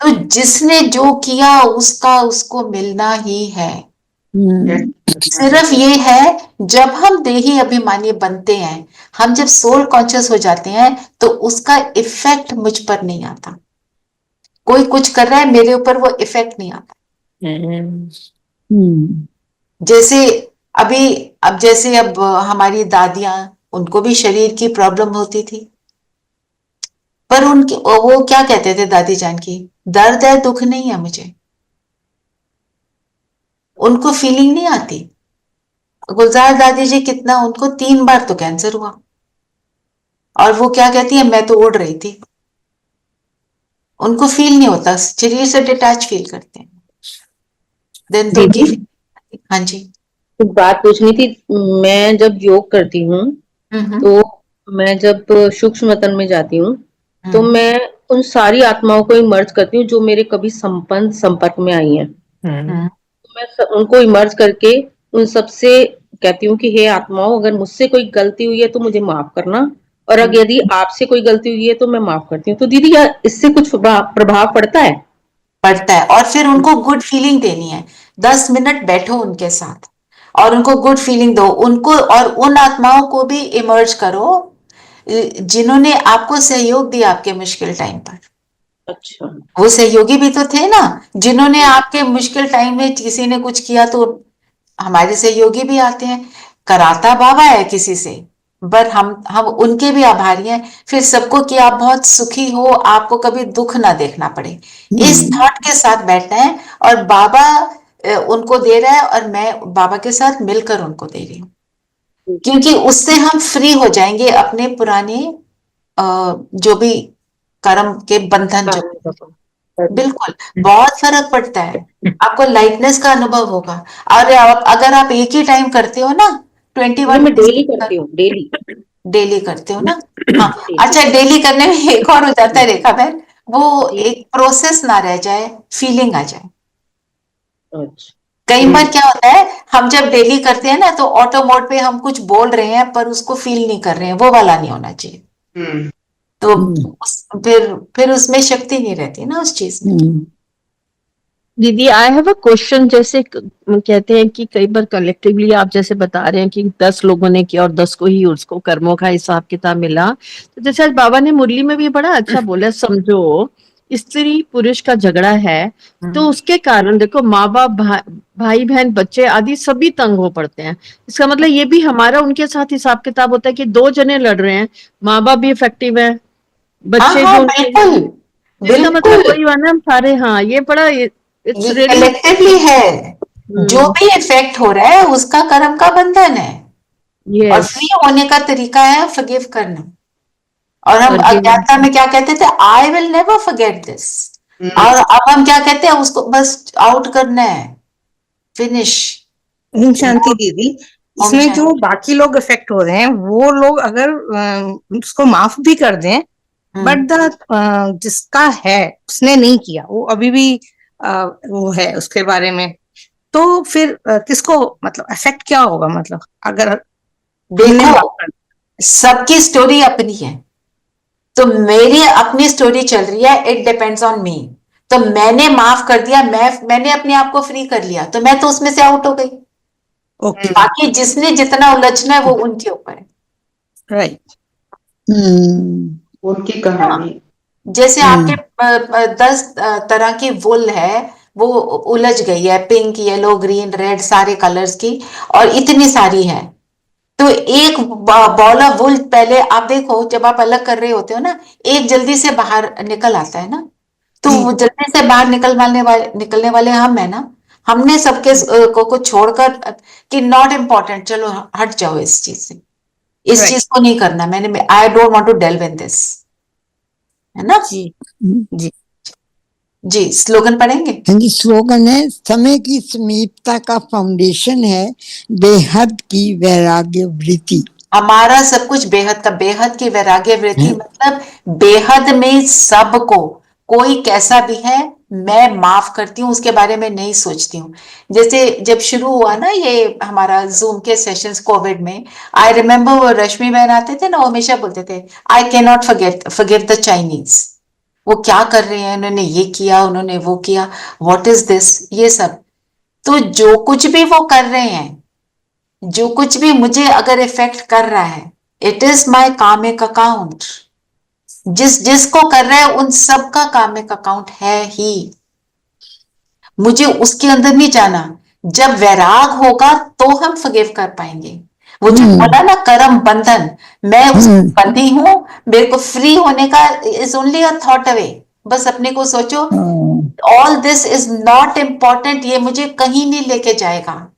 तो जिसने जो किया उसका उसको मिलना ही है। सिर्फ ये है, जब हम देही अभिमानी बनते हैं, हम जब सोल कॉन्शियस हो जाते हैं, तो उसका इफेक्ट मुझ पर नहीं आता। कोई कुछ कर रहा है मेरे ऊपर, वो इफेक्ट नहीं आता। जैसे अब हमारी दादियां, उनको भी शरीर की प्रॉब्लम होती थी, पर उनकी वो क्या कहते थे दादी जान की, दर्द है दुख नहीं है मुझे, उनको फीलिंग नहीं आती। गुलजार दादी जी कितना, उनको 3 बार तो कैंसर हुआ, और वो क्या कहती है, मैं तो उड़ रही थी। उनको फील नहीं होता, शरीर से डिटैच फील करते हैं। देन तो हाँ जी, एक बात पूछनी थी। मैं जब योग करती हूँ, तो मैं जब सूक्ष्म तन में जाती हूँ, तो मैं उन सारी आत्माओं को इमर्ज करती हूँ जो मेरे कभी संपर्क में आई हैं। मैं उनको इमर्ज करके उन सबसे कहती हूँ कि हे आत्माओं, अगर मुझसे कोई गलती हुई है तो मुझे माफ करना, और अगर यदि आपसे कोई गलती हुई है तो मैं माफ करती हूँ। तो दीदी, क्या इससे कुछ प्रभाव पड़ता है? पड़ता है। और फिर उनको गुड फीलिंग देनी है। 10 मिनट बैठो उनके साथ और उनको गुड फीलिंग दो, उनको और उन आत्माओं को भी इमर्ज करो जिन्होंने आपको सहयोग दिया आपके मुश्किल टाइम पर, अच्छा, वो सहयोगी भी तो थे ना, जिन्होंने आपके मुश्किल टाइम में किसी ने कुछ किया तो हमारे सहयोगी भी आते हैं। कराता बाबा है किसी से, पर हम उनके भी आभारी हैं। फिर सबको कि आप बहुत सुखी हो, आपको कभी दुख ना देखना पड़े, इस थॉट के साथ बैठना है। और बाबा उनको दे रहा है और मैं बाबा के साथ मिलकर उनको दे रही हूँ, क्योंकि उससे हम फ्री हो जाएंगे अपने पुराने जो भी कर्म के बंधन जो, बिल्कुल बहुत फर्क पड़ता है। आपको लाइटनेस का अनुभव होगा। और अगर आप एक ही टाइम करते हो ना, 21 मैं डेली करती हूँ, डेली करते हो ना, हाँ अच्छा, डेली करने में एक और हो जाता है रेखा बहन, वो एक प्रोसेस ना रह जाए, फीलिंग आ जाए। अच्छा, कई बार क्या होता है, हम जब डेली करते हैं ना तो ऑटो मोड पे हम कुछ बोल रहे हैं पर उसको फील नहीं कर रहे हैं, वो वाला नहीं होना चाहिए। तो फिर उसमें शक्ति नहीं रहती ना उस चीज में। दीदी आई हैव अ क्वेश्चन। जैसे कहते हैं कि कई बार कलेक्टिवली आप जैसे बता रहे हैं कि 10 लोगों ने किया और 10 को ही उसको कर्मों का हिसाब किताब मिला, तो जैसे आज बाबा ने मुरली में भी बड़ा अच्छा बोला, समझो स्त्री पुरुष का झगड़ा है तो उसके कारण देखो माँ बाप भाई बहन बच्चे आदि सभी तंग हो पड़ते हैं। इसका मतलब ये भी हमारा उनके साथ हिसाब किताब होता है कि 2 जने लड़ रहे हैं, माँ बाप भी इफेक्टिव है, बच्चे भी उनके, इसका मतलब वही हुआ ना हम सारे, हाँ ये बड़ा इट्स रियली कलेक्टिवली है। जो भी इफेक्ट हो रहा है उसका कर्म का बंधन है। और फ्री होने का तरीका है फॉरगिव करना। और हम अज्ञानता में क्या कहते थे, I will never forget this, और अब हम क्या कहते हैं, उसको बस आउट करना है, फिनिश। शांति दीदी, इसमें जो बाकी लोग इफेक्ट हो रहे हैं वो लोग अगर उसको माफ भी कर दें, बट द जिसका है उसने नहीं किया, वो अभी भी वो है उसके बारे में, तो फिर किसको मतलब इफेक्ट क्या होगा? मतलब अगर देखो सबकी स्टोरी अपनी है, तो मेरी अपनी स्टोरी चल रही है, इट डिपेंड्स ऑन मी। तो मैंने माफ कर दिया, मैंने अपने आप को फ्री कर लिया, तो मैं तो उसमें से आउट हो गई। बाकी जिसने जितना उलझना है वो उनके ऊपर है। राइट, उनकी कहानी। जैसे आपके 10 तरह की वुल है, वो उलझ गई है, पिंक येलो ग्रीन रेड सारे कलर्स की, और इतनी सारी है। तो एक बॉल ऑफ वुल, पहले आप देखो जब आप अलग कर रहे होते हो ना, एक जल्दी से बाहर निकल आता है ना, तो वो जल्दी से बाहर निकलने वाले हम है ना। हमने सबके को छोड़कर कि नॉट इम्पोर्टेंट, चलो हट जाओ इस चीज से, इस चीज को नहीं करना मैंने, I don't want to delve in this, है ना। जी जी स्लोगन पढ़ेंगे। जी स्लोगन है, समय की समीपता का फाउंडेशन है बेहद की वैराग्य वृत्ति। हमारा सब कुछ बेहद का, बेहद की वैराग्य वृत्ति मतलब बेहद में सबको, कोई कैसा भी है मैं माफ करती हूँ, उसके बारे में नहीं सोचती हूँ। जैसे जब शुरू हुआ ना ये हमारा जूम के सेशंस कोविड में, आई रिमेम्बर वो रश्मि बहन आते थे ना, वो हमेशा बोलते थे I can not forgive the Chinese, वो क्या कर रहे हैं, उन्होंने ये किया, उन्होंने वो किया, व्हाट इज दिस, ये सब। तो जो कुछ भी वो कर रहे हैं, जो कुछ भी मुझे अगर इफेक्ट कर रहा है, it is my comic account. जिसको कर रहा है उन सब का कामिक अकाउंट है ही, मुझे उसके अंदर नहीं जाना। जब वैराग होगा तो हम फॉरगिव कर पाएंगे। वो जो बोला ना कर्म बंधन, मैं उसमें बंधी हूं, मेरे को फ्री होने का is only a thought away. बस अपने को सोचो all this is not important, ये मुझे कहीं नहीं लेके जाएगा।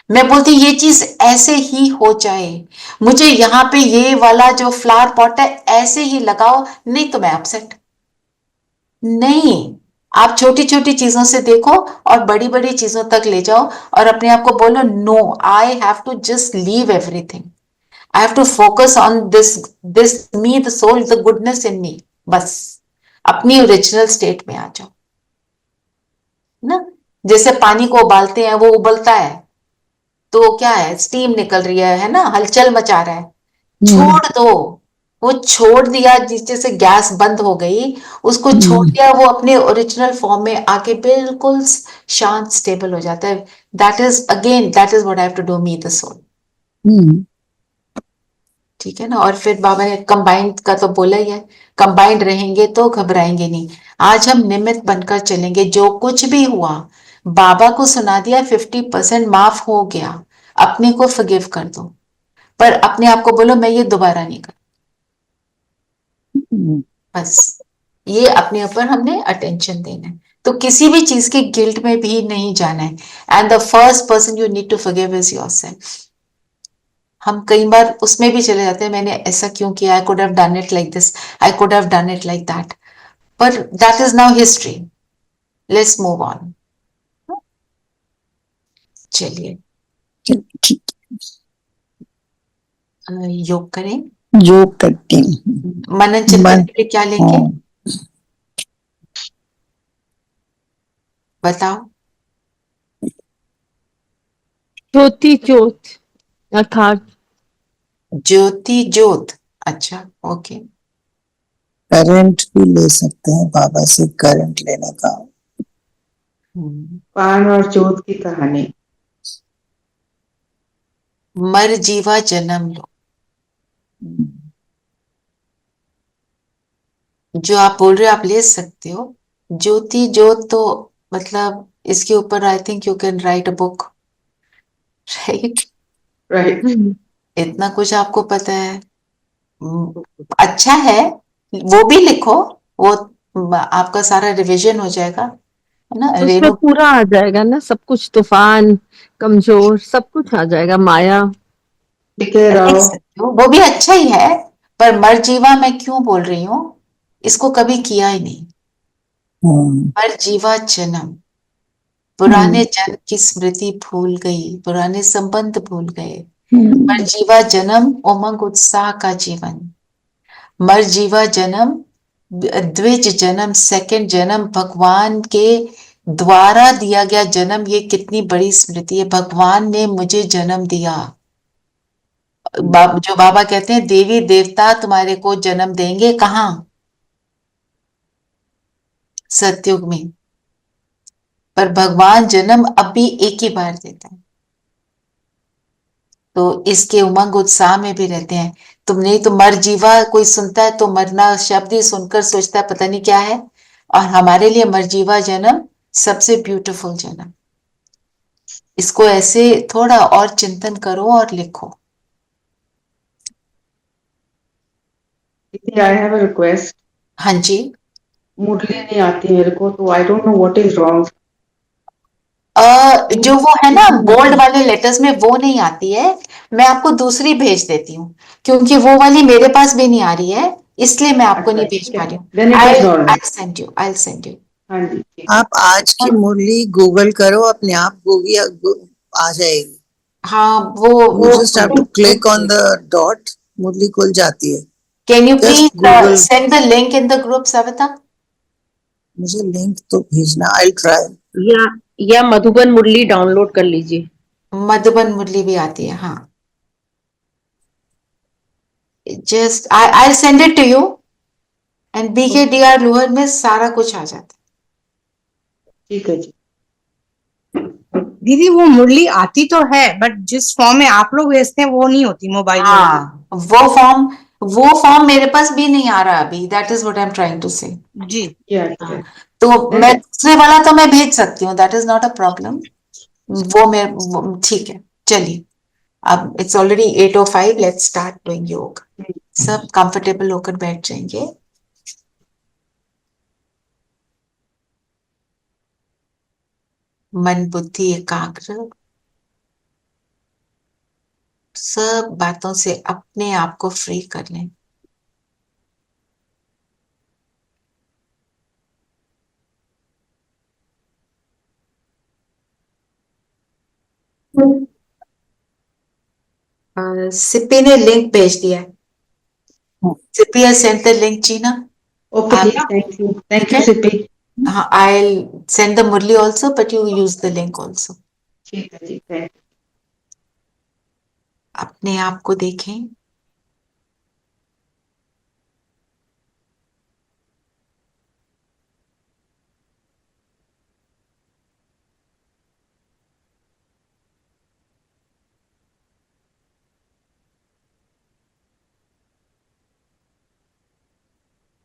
मैं बोलती ये चीज ऐसे ही हो जाए, मुझे यहाँ पे ये वाला जो फ्लावर पॉट है ऐसे ही लगाओ, नहीं तो मैं अपसेट नहीं। आप छोटी छोटी चीजों से देखो और बड़ी बड़ी चीजों तक ले जाओ, और अपने आप को बोलो no, I have to just leave everything, I have to focus on this me, the soul, the goodness in me. बस अपनी ओरिजिनल स्टेट में आ जाओ ना। जैसे पानी को उबालते हैं, वो उबलता है तो क्या है, स्टीम निकल रही है ना, हलचल मचा रहा है, छोड़ दो। वो छोड़ दिया, जिससे गैस बंद हो गई, उसको छोड़ दिया, वो अपने ओरिजिनल फॉर्म में आके बिल्कुल शांत स्टेबल हो जाता है। That is what I have to do, me the soul. ठीक है ना। और फिर बाबा ने कंबाइंड का तो बोला ही है, कंबाइंड रहेंगे तो घबराएंगे नहीं। आज हम निमित्त बनकर चलेंगे, जो कुछ भी हुआ बाबा को सुना दिया, 50% माफ हो गया, अपने को फॉरगिव कर दो, पर अपने आप को बोलो मैं ये दोबारा नहीं कर। बस ये अपने ऊपर हमने अटेंशन देना है, तो किसी भी चीज के गिल्ट में भी नहीं जाना है। And the first person you need to forgive is yourself. हम कई बार उसमें भी चले जाते हैं, मैंने ऐसा क्यों किया, I could have done it like this, I could have done it like that, पर that is now history, let's move on. चलिए ठीक, योग करें। योग करती हूँ। मनन चिंतन के लिए क्या लेंगे, हाँ। बताओ। ज्योति ज्योत अर्थात ज्योति ज्योत, अच्छा ओके। करंट भी ले सकते हैं, बाबा से करंट लेने का। पान और जोत की कहानी। मर जीवा जन्म लो, जो आप बोल रहे हो आप ले सकते हो। ज्योति ज्योत तो मतलब इसके ऊपर I think you can write a book, right. Right. इतना कुछ आपको पता है, अच्छा है, वो भी लिखो, वो आपका सारा रिवीजन हो जाएगा, है ना। उसमें रेणु पूरा आ जाएगा ना सब कुछ, तूफान, कमजोर, सब कुछ आ जाएगा, माया। ठीक है लिख राव। सकते हो, वो भी अच्छा ही है, पर मरजीवा मैं क्यों बोल रही हूँ, इसको कभी किया ही नहीं। मरजीवा जन्म, पुराने जन्म की स्मृति भूल गई, पुराने संबंध भूल गए। मरजीवा जन्म उमंग उत्साह का जीवन, मरजीवा जन्म द्विज जन्म, सेकंड जन्म, भगवान के द्वारा दिया गया जन्म। ये कितनी बड़ी स्मृति है, भगवान ने मुझे जन्म दिया। जो बाबा कहते हैं देवी देवता तुम्हारे को जन्म देंगे कहाँ, सतयुग में, पर भगवान जन्म अभी एक ही बार देता है, तो इसके उमंग उत्साह में भी रहते हैं। तुम नहीं तो मर जीवा कोई सुनता है तो मरना शब्द ही सुनकर सोचता है पता नहीं क्या है, और हमारे लिए मरजीवा जन्म सबसे ब्यूटीफुल जन्म। इसको ऐसे थोड़ा और चिंतन करो और लिखो। I have a request. हाँ जी। मुरली नहीं आती मेरे को, तो आई don't know what is wrong. जो वो है ना बोल्ड वाले लेटर्स में, वो नहीं आती है, मैं आपको दूसरी भेज देती हूँ, क्योंकि वो वाली मेरे पास भी नहीं आ रही है, इसलिए मैं आपको नहीं भेज पा रही हूँ। I send you, I send you. हाँ जी। आप आज की मुरली गूगल करो, अपने आप गूगी आ जाएगी। हाँ वो You just have to click on the dot, मुरली खुल जाती है। Can you Just please Google, send the link in the group Savita. मुझे लिंक तो भेजना, I'll try. या मधुबन मुरली डाउनलोड कर लीजिए। मधुबन मुरली भी आती है, हाँ। Just I send it to you, and BKDR lower में सारा कुछ आ जाता है। ठीक है जी। दीदी वो मुरली आती तो है, बट जिस फॉर्म में आप लोग भेजते हैं वो नहीं होती मोबाइल में। हाँ वो फॉर्म मेरे पास भी नहीं आ रहा अभी, that is what I am trying to say. जी। तो मैं दूसरे वाला तो मैं भेज सकती हूँ, that is not a problem. ठीक है, चलिए। अब it's already 8:05, let's start doing योग। सब कंफर्टेबल होकर बैठ जाएंगे। मन बुद्धि एकाग्र, सब बातों से अपने आप को फ्री कर लें। सिप्पी ने लिंक भेज दिया है। Sippy has sent the link, Gina. Okay जी, thank you. Thank you Sippy. हाँ, I'll send the Murli also, but you use the link also. ठीक है जी, थैंक यू। अपने आप को देखें।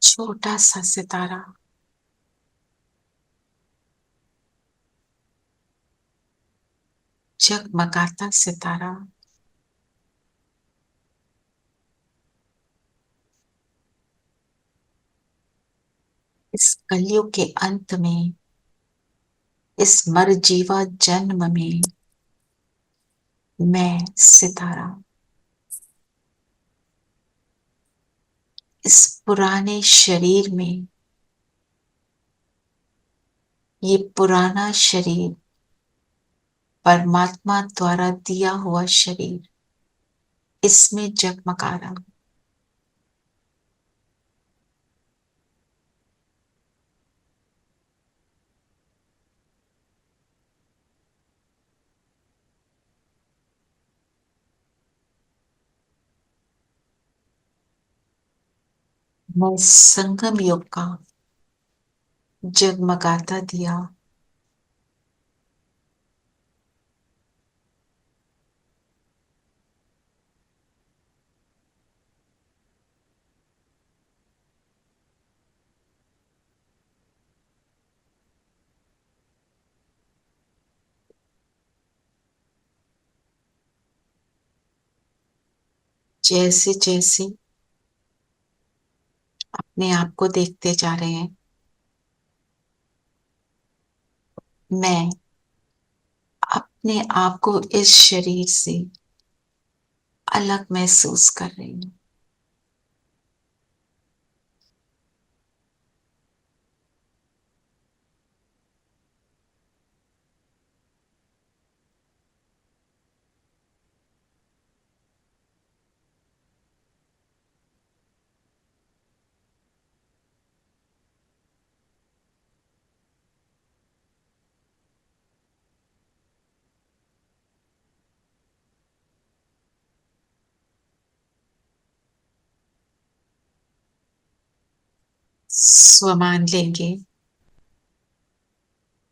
छोटा सा सितारा, जगमगाता सितारा, इस कलयुग के अंत में, इस मरजीवा जन्म में, मैं सितारा इस पुराने शरीर में, ये पुराना शरीर परमात्मा द्वारा दिया हुआ शरीर, इसमें जगमगा रहा हूं। मैं संगम युग का जगमगाता दिया, जैसे जैसे अपने आप को देखते जा रहे हैं, मैं अपने आप को इस शरीर से अलग महसूस कर रही हूं। स्वमान लेंगे,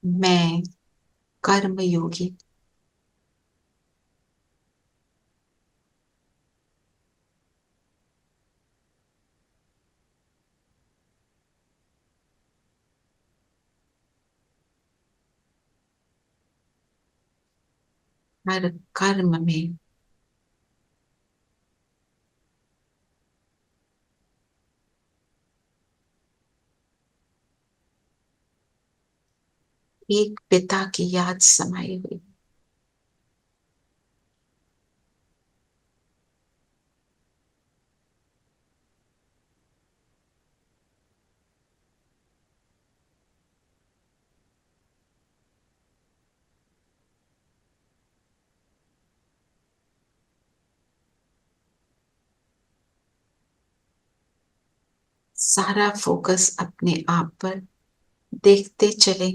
मैं कर्म योगी, हर कर्म में एक पिता की याद समाई हुई। सारा फोकस अपने आप पर देखते चले,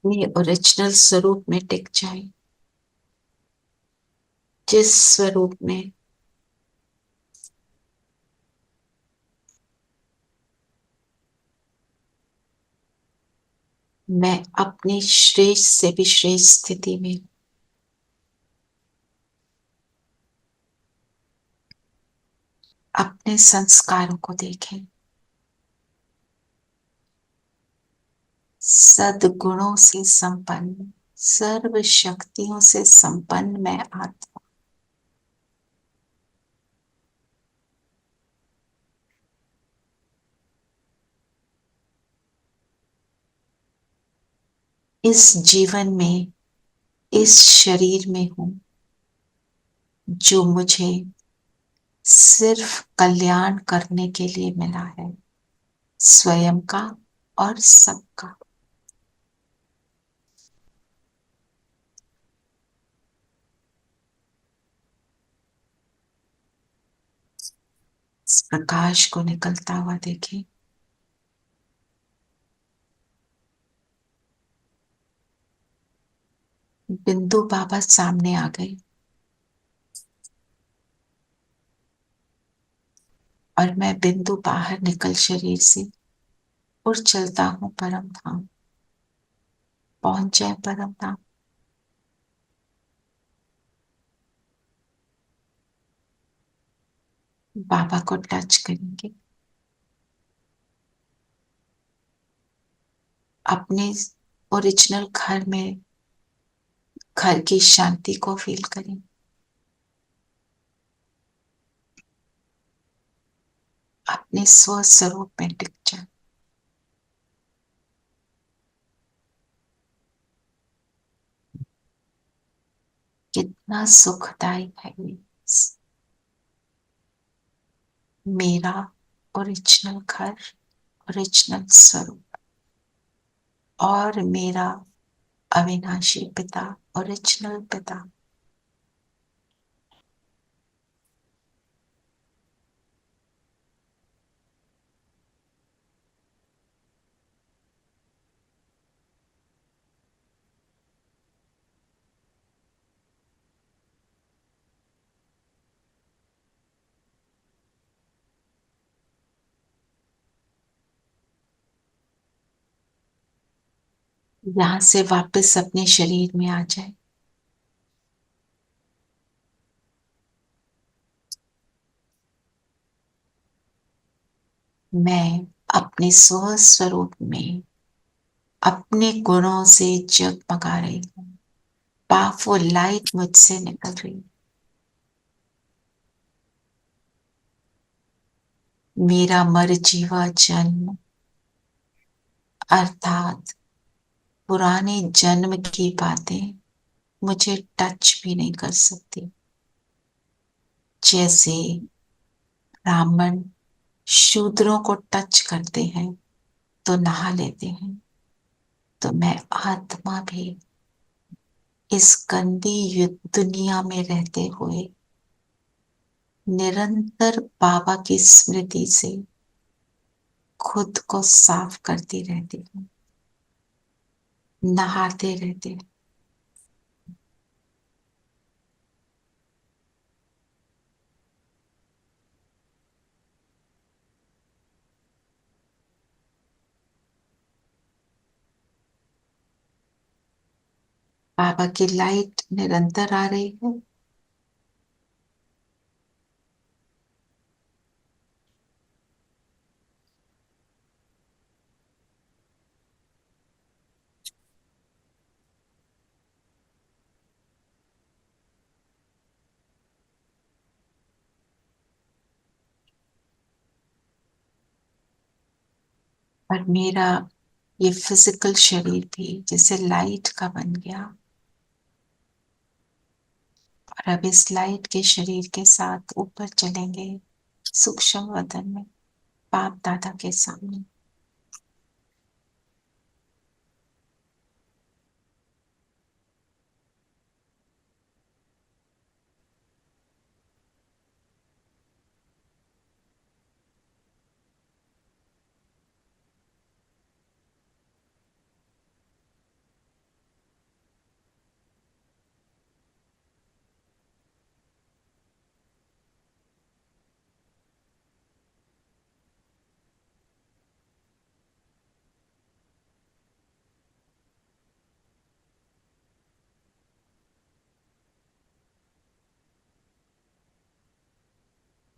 अपने ओरिजिनल स्वरूप में टिक जाए, जिस स्वरूप में मैं अपनी श्रेष्ठ से भी श्रेष्ठ स्थिति में, अपने संस्कारों को देखें, सद्गुणों से संपन्न, सर्व शक्तियों से संपन्न मैं आत्मा, इस जीवन में, इस शरीर में हूं, जो मुझे सिर्फ कल्याण करने के लिए मिला है, स्वयं का और सबका। इस प्रकाश को निकलता हुआ देखें, बिंदु बाबा सामने आ गए और मैं बिंदु बाहर निकल शरीर से उड़ चलता हूँ परम धाम। पहुंच जाए परम धाम। बाबा को टच करेंगे, अपने ओरिजिनल घर में, घर की शांति को फील करें। अपने स्व स्वरूप में टिक जाए। कितना सुखदायी है ये मेरा ओरिजिनल घर, ओरिजिनल स्वरूप और मेरा अविनाशी पिता, ओरिजिनल पिता। यहां से वापस अपने शरीर में आ जाए। मैं अपने स्व स्वरूप में अपने गुणों से जगमगा रही हूँ। पावरफुल लाइट मुझसे निकल रही। मेरा मरजीवा जन्म अर्थात पुराने जन्म की बातें मुझे टच भी नहीं कर सकती। जैसे ब्राह्मण शूद्रों को टच करते हैं तो नहा लेते हैं, तो मैं आत्मा भी इस गंदी दुनिया में रहते हुए निरंतर बाबा की स्मृति से खुद को साफ करती रहती हूँ, नहाते रहते हैं। बाबा की लाइट निरंतर आ रही है। और मेरा ये फिजिकल शरीर भी जैसे लाइट का बन गया और अब इस लाइट के शरीर के साथ ऊपर चलेंगे सूक्ष्म वतन में, बाप दादा के सामने।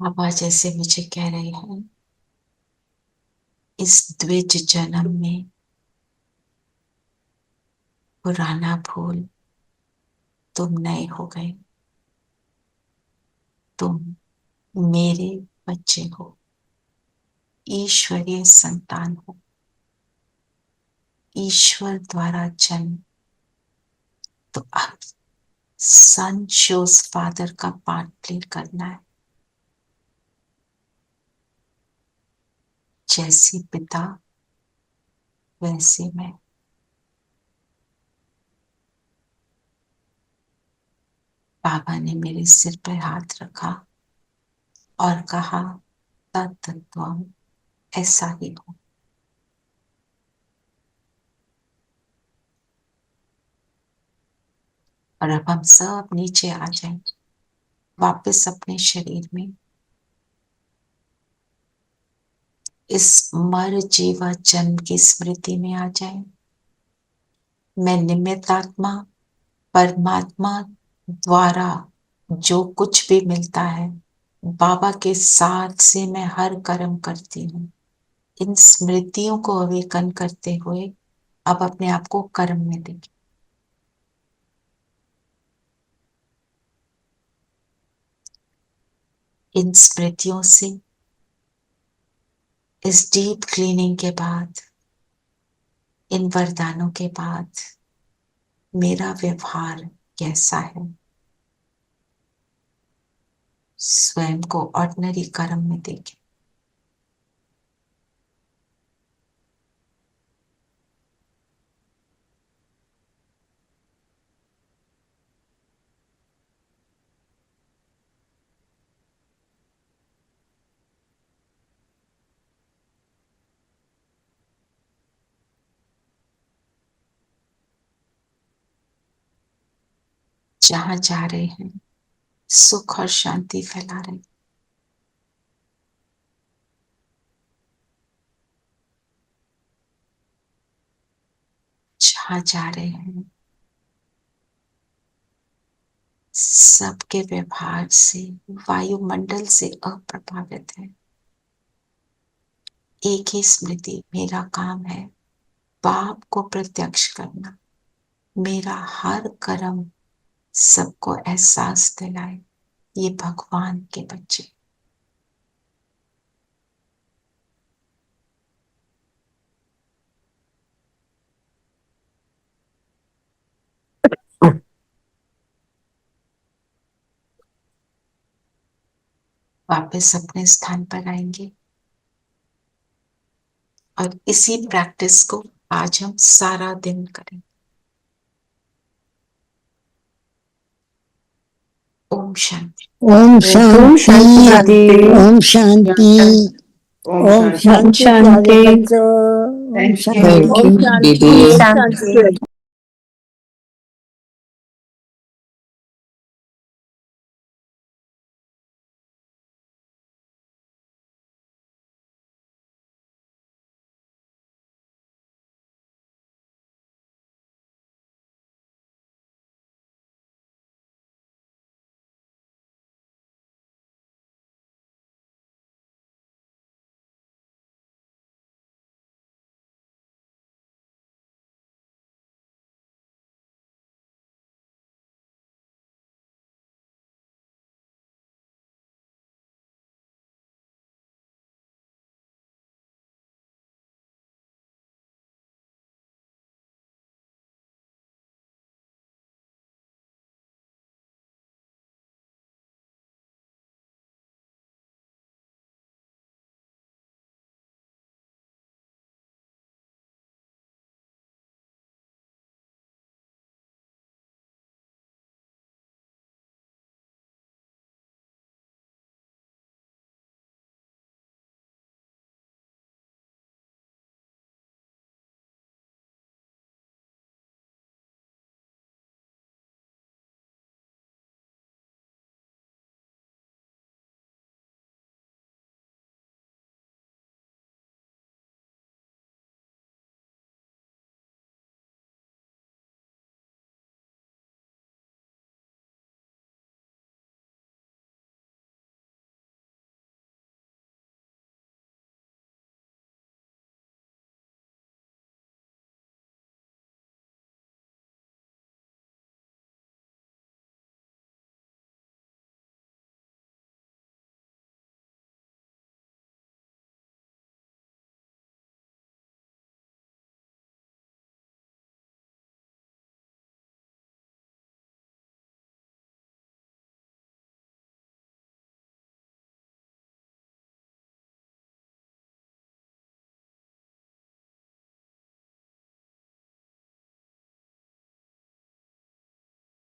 बाबा जैसे मुझे कह रहे हैं, इस द्विज जन्म में पुराना भूल तुम नए हो गए। तुम मेरे बच्चे हो, ईश्वरीय संतान हो, ईश्वर द्वारा जन्म। तो अब सन शोज फादर का पार्ट प्ले करना है। जैसे पिता वैसे मैं। बाबा ने मेरे सिर पर हाथ रखा और कहा तत्त्वम, ऐसा ही हो। और अब हम सब नीचे आ जाएं, वापस अपने शरीर में, इस मर जीवा जन्म की स्मृति में आ जाएं। मैं निमित्त आत्मा, परमात्मा द्वारा जो कुछ भी मिलता है, बाबा के साथ से मैं हर कर्म करती हूँ। इन स्मृतियों को अवेकन करते हुए अब अपने आप को कर्म में देखिए। इन स्मृतियों से, इस डीप क्लीनिंग के बाद, इन वरदानों के बाद मेरा व्यवहार कैसा है, स्वयं को ऑर्डिनरी कर्म में देखें। जहां जा रहे हैं, सुख और शांति फैला रहे हैं। जहां जा रहे हैं, सबके व्यवहार से, वायुमंडल से अप्रभावित है। एक ही स्मृति, मेरा काम है बाप को प्रत्यक्ष करना। मेरा हर कर्म सबको एहसास दिलाए, ये भगवान के बच्चे। वापस अपने स्थान पर आएंगे और इसी प्रैक्टिस को आज हम सारा दिन करें। ओम शांति। ओम शांति, ओम शांति, ओम शांति, शांति। प्यारे बच्चों, ओम शांति। Thank you, Didi. शांति।